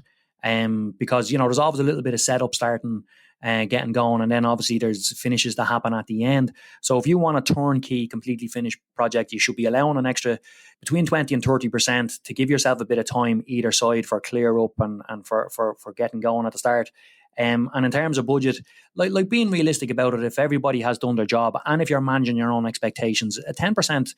Because, there's always a little bit of setup starting, getting going, and then obviously there's finishes that happen at the end. So if you want a turnkey, completely finished project, you should be allowing an extra between 20 and 30% to give yourself a bit of time either side for clear up and for getting going at the start. And in terms of budget, like being realistic about it, if everybody has done their job and if you're managing your own expectations, a 10%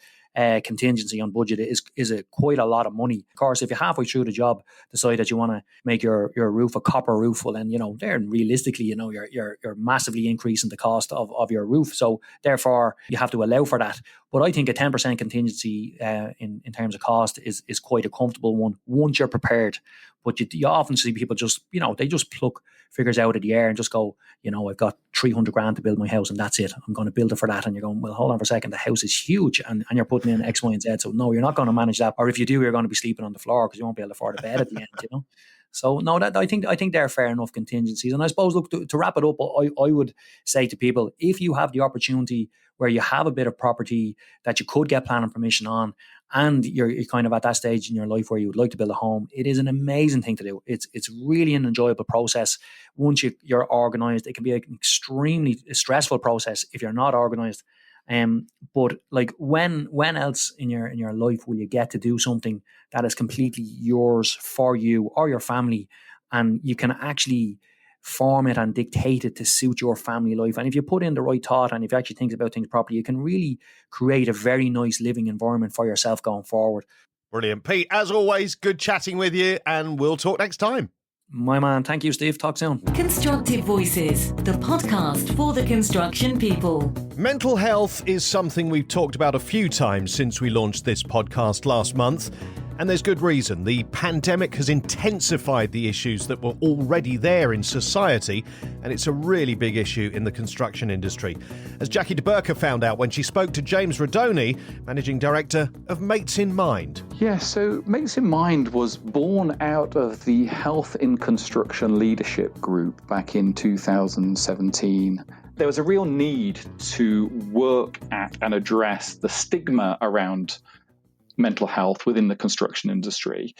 contingency on budget is quite a lot of money. Of course, if you're halfway through the job, decide that you want to make your roof a copper roof, well then, there realistically, you're massively increasing the cost of your roof. So therefore, you have to allow for that. But I think a 10% contingency in terms of cost is quite a comfortable one once you're prepared. But you often see people just, they just pluck figures out of the air and just go, I've got 300 grand to build my house and that's it. I'm going to build it for that. And you're going, well, hold on for a second. The house is huge and you're putting in X, Y, and Z. So no, you're not going to manage that. Or if you do, you're going to be sleeping on the floor because you won't be able to afford a bed at the end, So no, that I think they're fair enough contingencies. And I suppose, look, to wrap it up, I would say to people, if you have the opportunity where you have a bit of property that you could get planning permission on, and you're kind of at that stage in your life where you would like to build a home, it is an amazing thing to do. It's really an enjoyable process. Once you're organised, it can be an extremely stressful process if you're not organised. But like when else in your life will you get to do something that is completely yours for you or your family, and you can actually form it and dictate it to suit your family life? And if you put in the right thought and if you actually think about things properly, you can really create a very nice living environment for yourself going forward. Brilliant. Pete, as always, good chatting with you, and we'll talk next time. My man. Thank you, Steve. Talk soon. Constructive Voices, the podcast for the construction people. Mental health is something we've talked about a few times since we launched this podcast last month. And there's good reason. The pandemic has intensified the issues that were already there in society, and it's a really big issue in the construction industry. As Jackie de Burker found out when she spoke to James Rodoni, Managing Director of Mates in Mind. Yeah, so Mates in Mind was born out of the Health in Construction Leadership Group back in 2017. There was a real need to work at and address the stigma around mental health within the construction industry.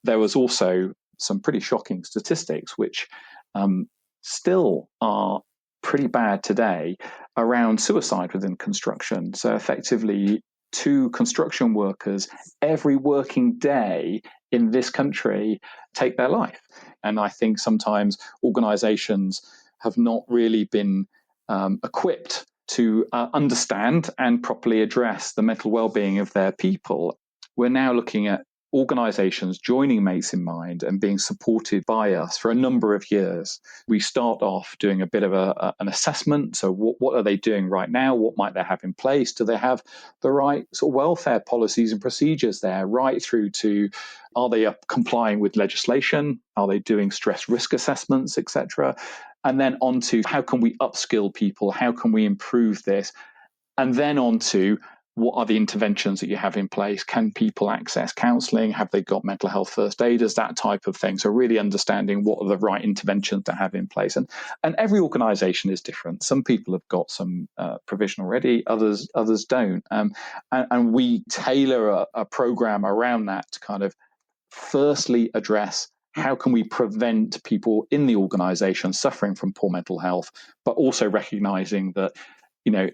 There was also some pretty shocking statistics, which still are pretty bad today, around suicide within construction. So effectively, 2 construction workers every working day in this country take their life. And I think sometimes organizations have not really been equipped to understand and properly address the mental well-being of their people. We're now looking at organisations joining Mates in Mind and being supported by us for a number of years. We start off doing a bit of an assessment. So what are they doing right now? What might they have in place? Do they have the right sort of welfare policies and procedures there, right through to are they complying with legislation? Are they doing stress risk assessments, etc.? And then on to how can we upskill people? How can we improve this? And then on to what are the interventions that you have in place? Can people access counselling? Have they got mental health first aiders? That type of thing. So really understanding what are the right interventions to have in place. And every organisation is different. Some people have got some provision already, others don't. And we tailor a programme around that to kind of firstly address how can we prevent people in the organisation suffering from poor mental health, but also recognising that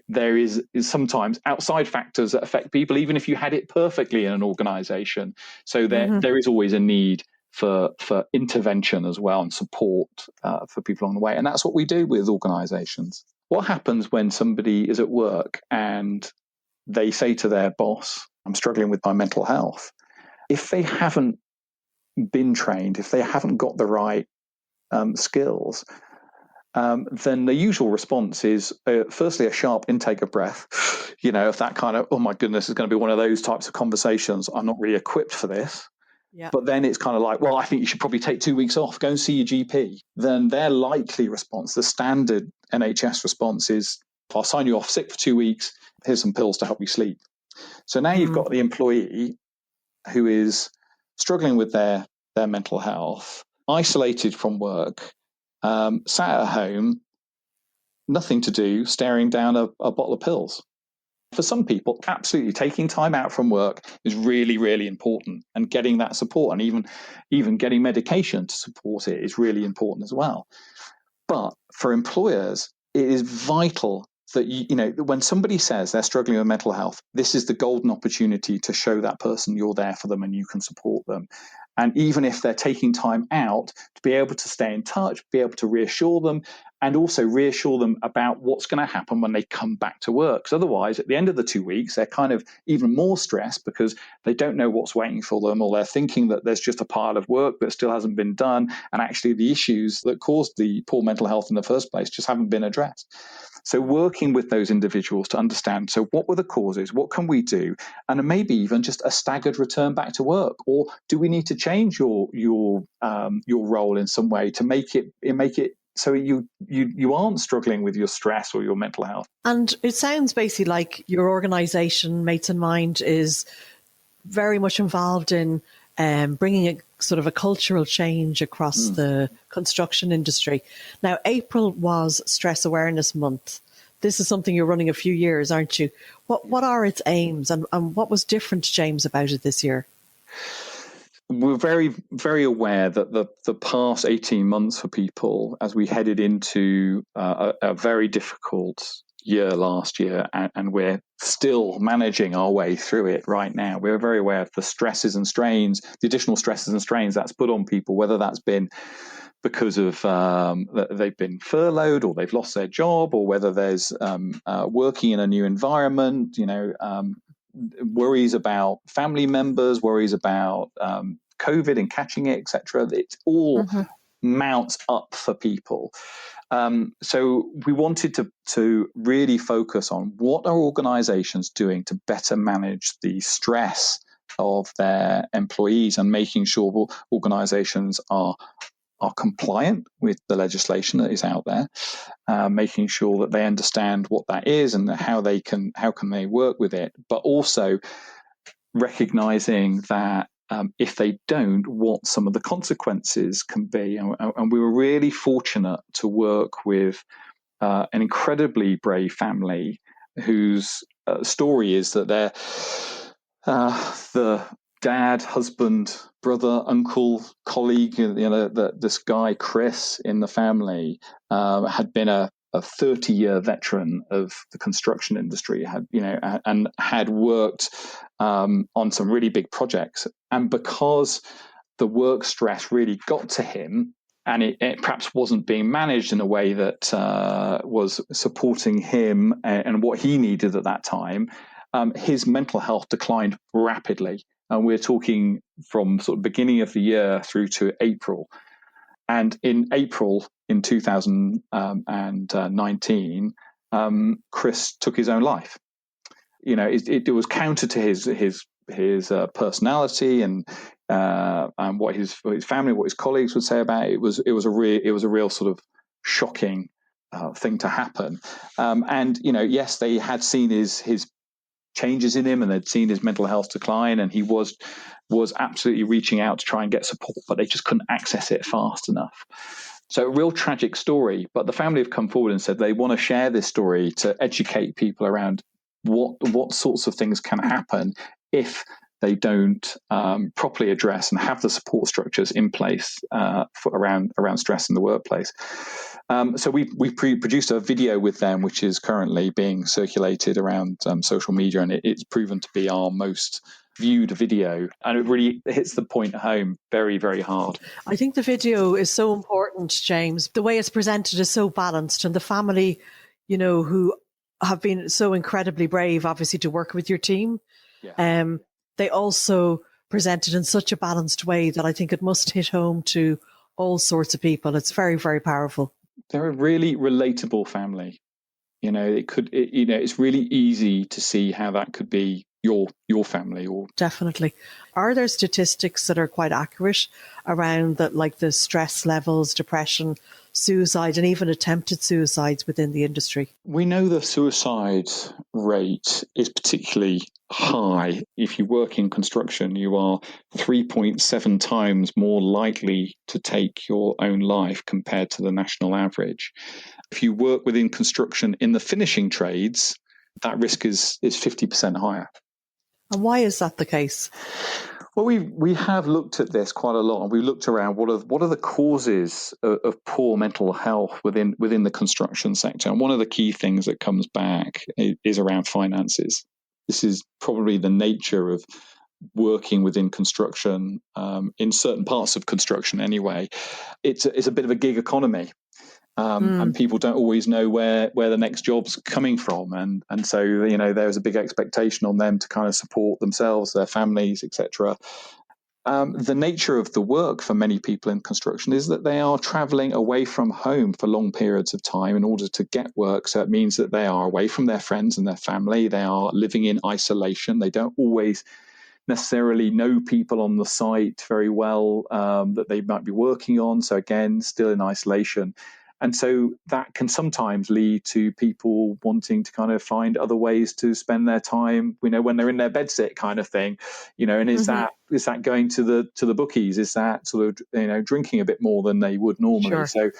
there is sometimes outside factors that affect people, even if you had it perfectly in an organisation. So there is always a need for intervention as well and support for people along the way. And that's what we do with organisations. What happens when somebody is at work and they say to their boss, I'm struggling with my mental health? If they haven't been trained, if they haven't got the right skills, then the usual response is firstly a sharp intake of breath. If that kind of, oh my goodness, is going to be one of those types of conversations, I'm not really equipped for this. Yeah. But then it's kind of like, well, I think you should probably take 2 weeks off, go and see your GP. Then their likely response, the standard NHS response is, I'll sign you off sick for 2 weeks, here's some pills to help you sleep. So now you've got the employee who is struggling with their mental health, isolated from work, sat at home, nothing to do, staring down a bottle of pills. For some people, absolutely taking time out from work is really, really important, and getting that support and even getting medication to support it is really important as well. But for employers, it is vital that when somebody says they're struggling with mental health, this is the golden opportunity to show that person you're there for them and you can support them. And even if they're taking time out, to be able to stay in touch, be able to reassure them, and also reassure them about what's going to happen when they come back to work. Because otherwise, at the end of the 2 weeks, they're kind of even more stressed because they don't know what's waiting for them, or they're thinking that there's just a pile of work that still hasn't been done. And actually the issues that caused the poor mental health in the first place just haven't been addressed. So working with those individuals to understand, so what were the causes? What can we do? And maybe even just a staggered return back to work. Or do we need to change your role in some way to make it so you aren't struggling with your stress or your mental health? And it sounds basically like your organisation, Mates in Mind, is very much involved in bringing a sort of a cultural change across the construction industry. Now, April was Stress Awareness Month. This is something you're running a few years, aren't you? What are its aims, and what was different, James, about it this year? We're very, very aware that the past 18 months for people, as we headed into a very difficult year last year, and we're still managing our way through it right now. We're very aware of the stresses and strains, the additional stresses and strains that's put on people, whether that's been because of they've been furloughed or they've lost their job, or whether there's working in a new environment, worries about family members, worries about COVID and catching it, etc. It's all mount up for people. So we wanted to really focus on what are organizations doing to better manage the stress of their employees and making sure organizations are compliant with the legislation that is out there, making sure that they understand what that is and how can they work with it, but also recognizing that if they don't, what some of the consequences can be. And we were really fortunate to work with an incredibly brave family whose story is that they're the dad, husband, brother, uncle, colleague, this guy, Chris, in the family, had been a 30-year veteran of the construction industry, and had worked on some really big projects. And because the work stress really got to him, and it perhaps wasn't being managed in a way that was supporting him and what he needed at that time, his mental health declined rapidly. And we're talking from sort of beginning of the year through to April. And in April in 2019, Chris took his own life. It was counter to his personality and what his family, what his colleagues would say about it. It was a real sort of shocking thing to happen. Yes, they had seen his changes in him and they'd seen his mental health decline, and he was absolutely reaching out to try and get support, but they just couldn't access it fast enough. So a real tragic story, but the family have come forward and said they want to share this story to educate people around what sorts of things can happen if they don't properly address and have the support structures in place around stress in the workplace. So we produced a video with them, which is currently being circulated around social media, and it's proven to be our most viewed video, and it really hits the point home very, very hard. I think the video is so important, James. The way it's presented is so balanced, and the family, who have been so incredibly brave, obviously, to work with your team. Yeah. They also present it in such a balanced way that I think it must hit home to all sorts of people. It's very, very powerful. They're a really relatable family. It's really easy to see how that could be your family. Or definitely. Are there statistics that are quite accurate around that, like the stress levels, depression, suicide, and even attempted suicides within the industry? We know the suicide rate is particularly high. If you work in construction, you are 3.7 times more likely to take your own life compared to the national average. If you work within construction in the finishing trades, that risk is 50% higher. And why is that the case? Well, we have looked at this quite a lot, and we looked around what are the causes of poor mental health within the construction sector. And one of the key things that comes back is around finances. This is probably the nature of working within construction, in certain parts of construction anyway. It's a bit of a gig economy. And people don't always know where the next job's coming from. And so, there's a big expectation on them to kind of support themselves, their families, etc. The nature of the work for many people in construction is that they are traveling away from home for long periods of time in order to get work. So it means that they are away from their friends and their family. They are living in isolation. They don't always necessarily know people on the site very well that they might be working on. So again, still in isolation. And so that can sometimes lead to people wanting to kind of find other ways to spend their time, when they're in their bedsit kind of thing, and is that going to the bookies? Is that sort of, drinking a bit more than they would normally? Sure. So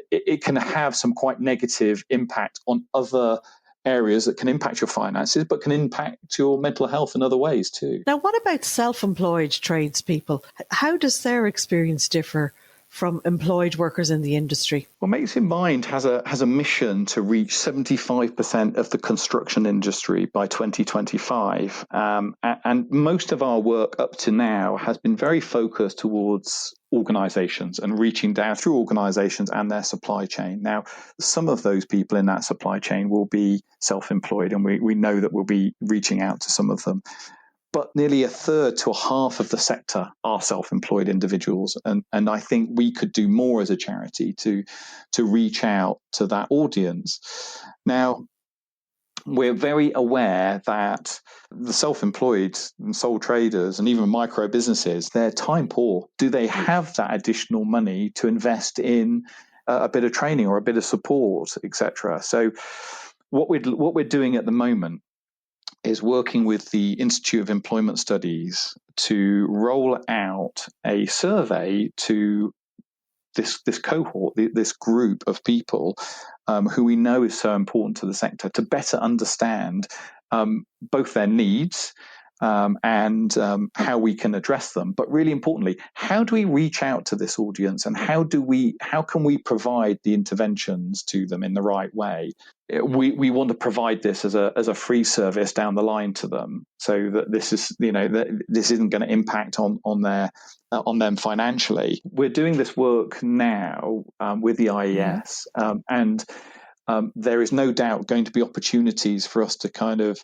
it can have some quite negative impact on other areas that can impact your finances, but can impact your mental health in other ways too. Now, what about self-employed tradespeople? How does their experience differ from employed workers in the industry? Well, Mates in Mind has a mission to reach 75% of the construction industry by 2025. And most of our work up to now has been very focused towards organizations and reaching down through organizations and their supply chain. Now, some of those people in that supply chain will be self-employed, and we know that we'll be reaching out to some of them. but nearly a third to a half of the sector are self-employed individuals. And I think we could do more as a charity to reach out to that audience. Now, we're very aware that the self-employed and sole traders and even micro businesses, they're time poor. Do they have that additional money to invest in a bit of training or a bit of support, etc.? So what we're doing at the moment is working with the Institute of Employment Studies to roll out a survey to this cohort, this group of people who we know is so important to the sector, to better understand both their needs and how we can address them. But really importantly, how do we reach out to this audience, and how can we provide the interventions to them in the right way? We want to provide this as a free service down the line to them, so that this is, that this isn't going to impact on them financially. We're doing this work now with the IES, and there is no doubt going to be opportunities for us to kind of.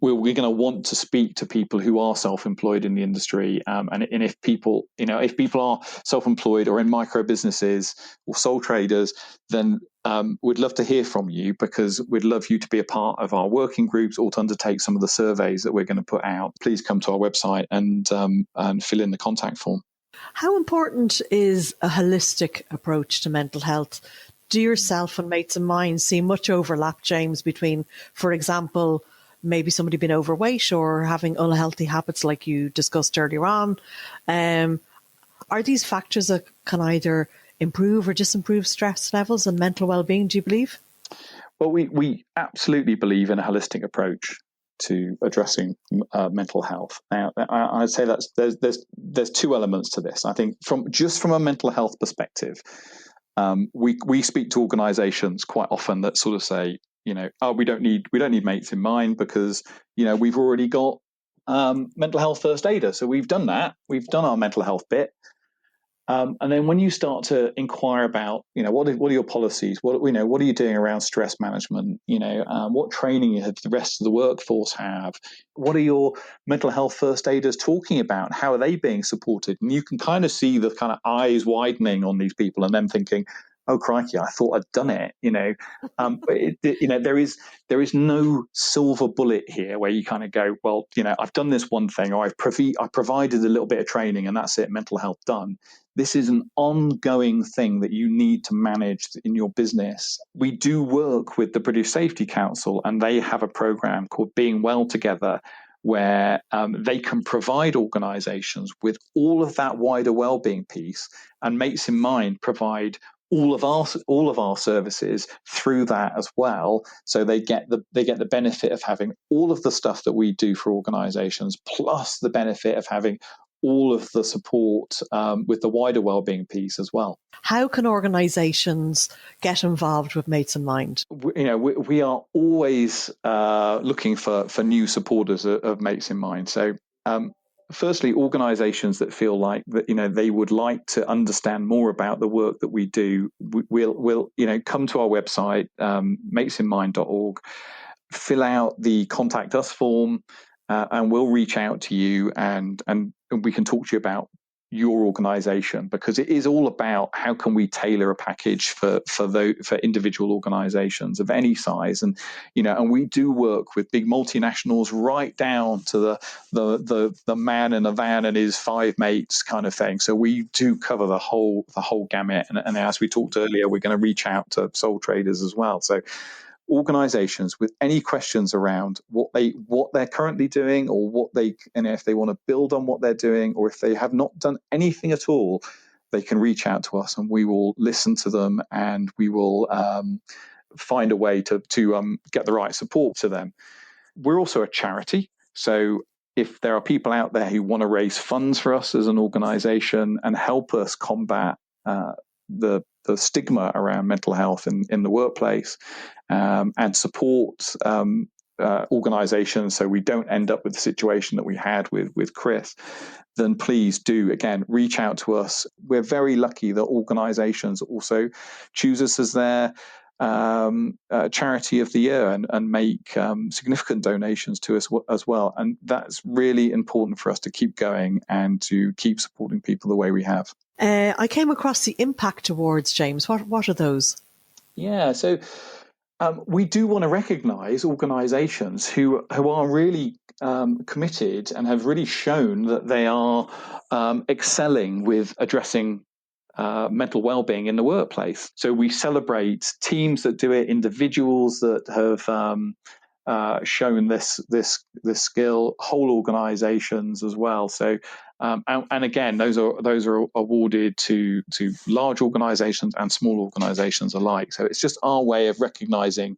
We're going to want to speak to people who are self-employed in the industry, and if people are self-employed or in micro businesses or sole traders, then we'd love to hear from you, because we'd love you to be a part of our working groups or to undertake some of the surveys that we're going to put out. Please come to our website and fill in the contact form. How important is a holistic approach to mental health? Do yourself and Mates in Mind see much overlap, James, between, for example, maybe somebody being overweight or having unhealthy habits like you discussed earlier on? Are these factors that can either improve or disimprove stress levels and mental well-being, do you believe? Well, we absolutely believe in a holistic approach to addressing mental health. Now, I'd say that there's two elements to this. I think from a mental health perspective, we speak to organisations quite often that sort of say, we don't need Mates in Mind because, we've already got mental health first aider. So we've done that. We've done our mental health bit. And then when you start to inquire about, what are your policies? What are you doing around stress management? What training have the rest of the workforce have? What are your mental health first aiders talking about? How are they being supported? And you can kind of see the kind of eyes widening on these people and them thinking, oh crikey, I thought I'd done it. But there is no silver bullet here where you kind of go, well, I've done this one thing, or I've provided a little bit of training and that's it, mental health done. This is an ongoing thing that you need to manage in your business. We do work with the British Safety Council, and they have a program called Being Well Together, where they can provide organisations with all of that wider wellbeing piece, and Mates in Mind provide all of our services through that as well. So they get the benefit of having all of the stuff that we do for organisations, plus the benefit of having all of the support with the wider wellbeing piece as well. How can organisations get involved with Mates in Mind? We are always looking for new supporters of Mates in Mind. So firstly, organisations that feel like that they would like to understand more about the work that we do, will come to our website, matesinmind.org, fill out the contact us form, and we'll reach out to you and we can talk to you about your organisation, because it is all about how can we tailor a package for individual organisations of any size, and we do work with big multinationals right down to the man in a van and his 5 mates kind of thing. So we do cover the whole gamut, and as we talked earlier, we're going to reach out to sole traders as well. So organizations with any questions around what they're currently doing, or if they want to build on what they're doing, or if they have not done anything at all, they can reach out to us and we will listen to them, and we will find a way to get the right support to them. We're also a charity, so if there are people out there who want to raise funds for us as an organization and help us combat the stigma around mental health in the workplace, and support organizations so we don't end up with the situation that we had with Chris, then please do, again, reach out to us. We're very lucky that organizations also choose us as their Charity of the Year and make significant donations to us as well. And that's really important for us to keep going and to keep supporting people the way we have. I came across the Impact Awards, James. What are those? Yeah, so we do want to recognise organisations who are really committed and have really shown that they are excelling with addressing mental well-being in the workplace. So we celebrate teams that do it, individuals that have shown this skill, whole organisations as well. So and again, those are awarded to large organisations and small organisations alike. So it's just our way of recognising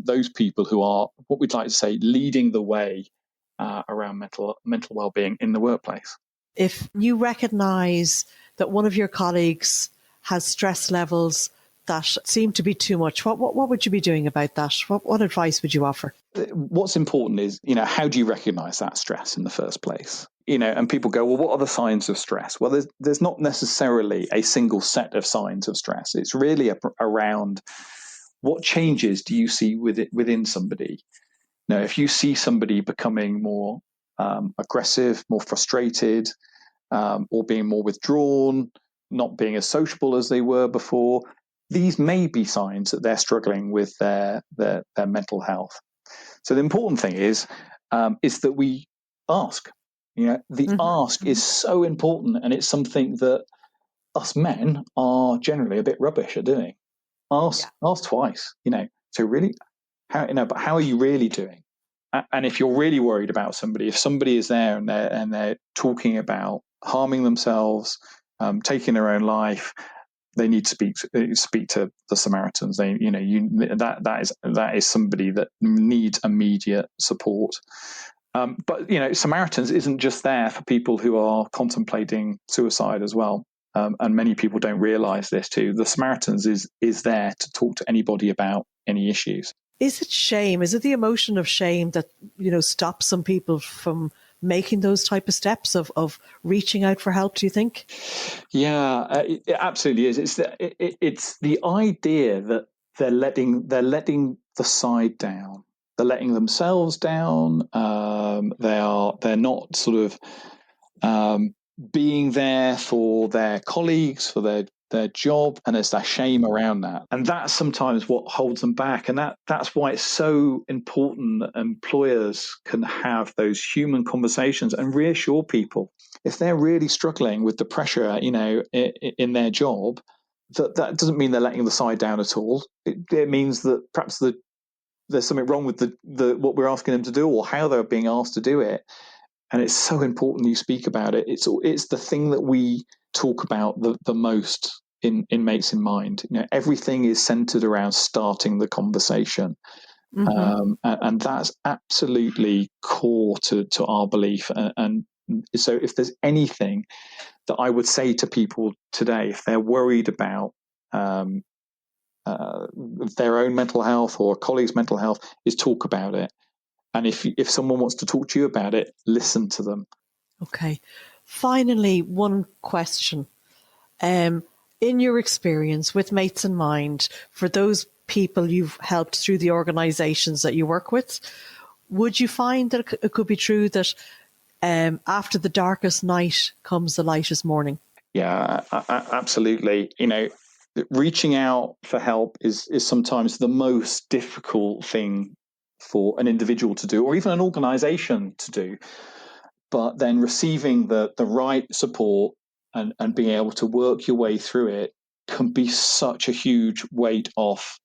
those people who are, what we'd like to say, leading the way around mental well-being in the workplace. If you recognise that one of your colleagues has stress levels that seem to be too much, what would you be doing about that? What advice would you offer? What's important is, how do you recognise that stress in the first place? And people go, well, what are the signs of stress? Well, there's not necessarily a single set of signs of stress. It's really around what changes do you see within somebody. Now, if you see somebody becoming more aggressive, more frustrated, or being more withdrawn, not being as sociable as they were before, these may be signs that they're struggling with their mental health. So the important thing is that we ask. The ask is so important, and it's something that us men are generally a bit rubbish at doing. Ask twice. So really, but how are you really doing? And if you're really worried about somebody, if somebody is there and they're talking about harming themselves, taking their own life, they need to speak to the Samaritans. That is somebody that needs immediate support. But Samaritans isn't just there for people who are contemplating suicide as well. And many people don't realise this too. The Samaritans is there to talk to anybody about any issues. Is it shame? Is it the emotion of shame that stops some people from making those type of steps of reaching out for help, do you think? Yeah, it absolutely is. It's the idea that they're letting the side down. They're letting themselves down. They're not sort of being there for their colleagues, for their job, and there's that shame around that. And that's sometimes what holds them back. And that's why it's so important that employers can have those human conversations and reassure people. If they're really struggling with the pressure, in their job, that doesn't mean they're letting the side down at all. It means that perhaps there's something wrong with the what we're asking them to do or how they're being asked to do it. And it's so important you speak about it. It's the thing that we talk about the most in Mates in Mind. Everything is centered around starting the conversation. And that's absolutely core to our belief. And so if there's anything that I would say to people today, if they're worried about their own mental health or a colleague's mental health, is talk about it. And if someone wants to talk to you about it, listen to them. Okay. Finally, one question. In your experience with Mates in Mind, for those people you've helped through the organisations that you work with, would you find that it could be true that after the darkest night comes the lightest morning? Yeah, absolutely. Reaching out for help is sometimes the most difficult thing for an individual to do, or even an organisation to do. But then receiving the right support and being able to work your way through it can be such a huge weight off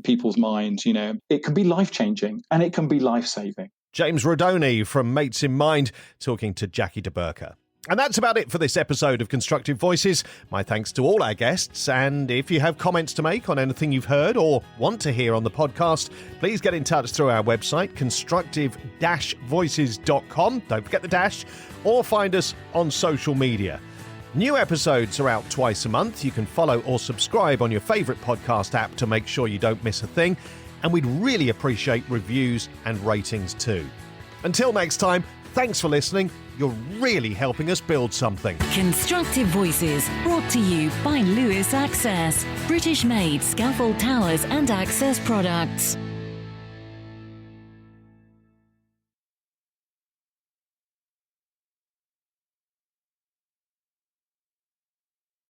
people's minds. It can be life-changing and it can be life-saving. James Rodoni from Mates in Mind talking to Jackie de Burka. And that's about it for this episode of Constructive Voices. My thanks to all our guests. And if you have comments to make on anything you've heard or want to hear on the podcast, please get in touch through our website, constructive-voices.com. Don't forget the dash. Or find us on social media. New episodes are out twice a month. You can follow or subscribe on your favourite podcast app to make sure you don't miss a thing. And we'd really appreciate reviews and ratings too. Until next time, Thanks for listening. You're really helping us build something. Constructive Voices, brought to you by Lewis Access, British-made scaffold towers and access products.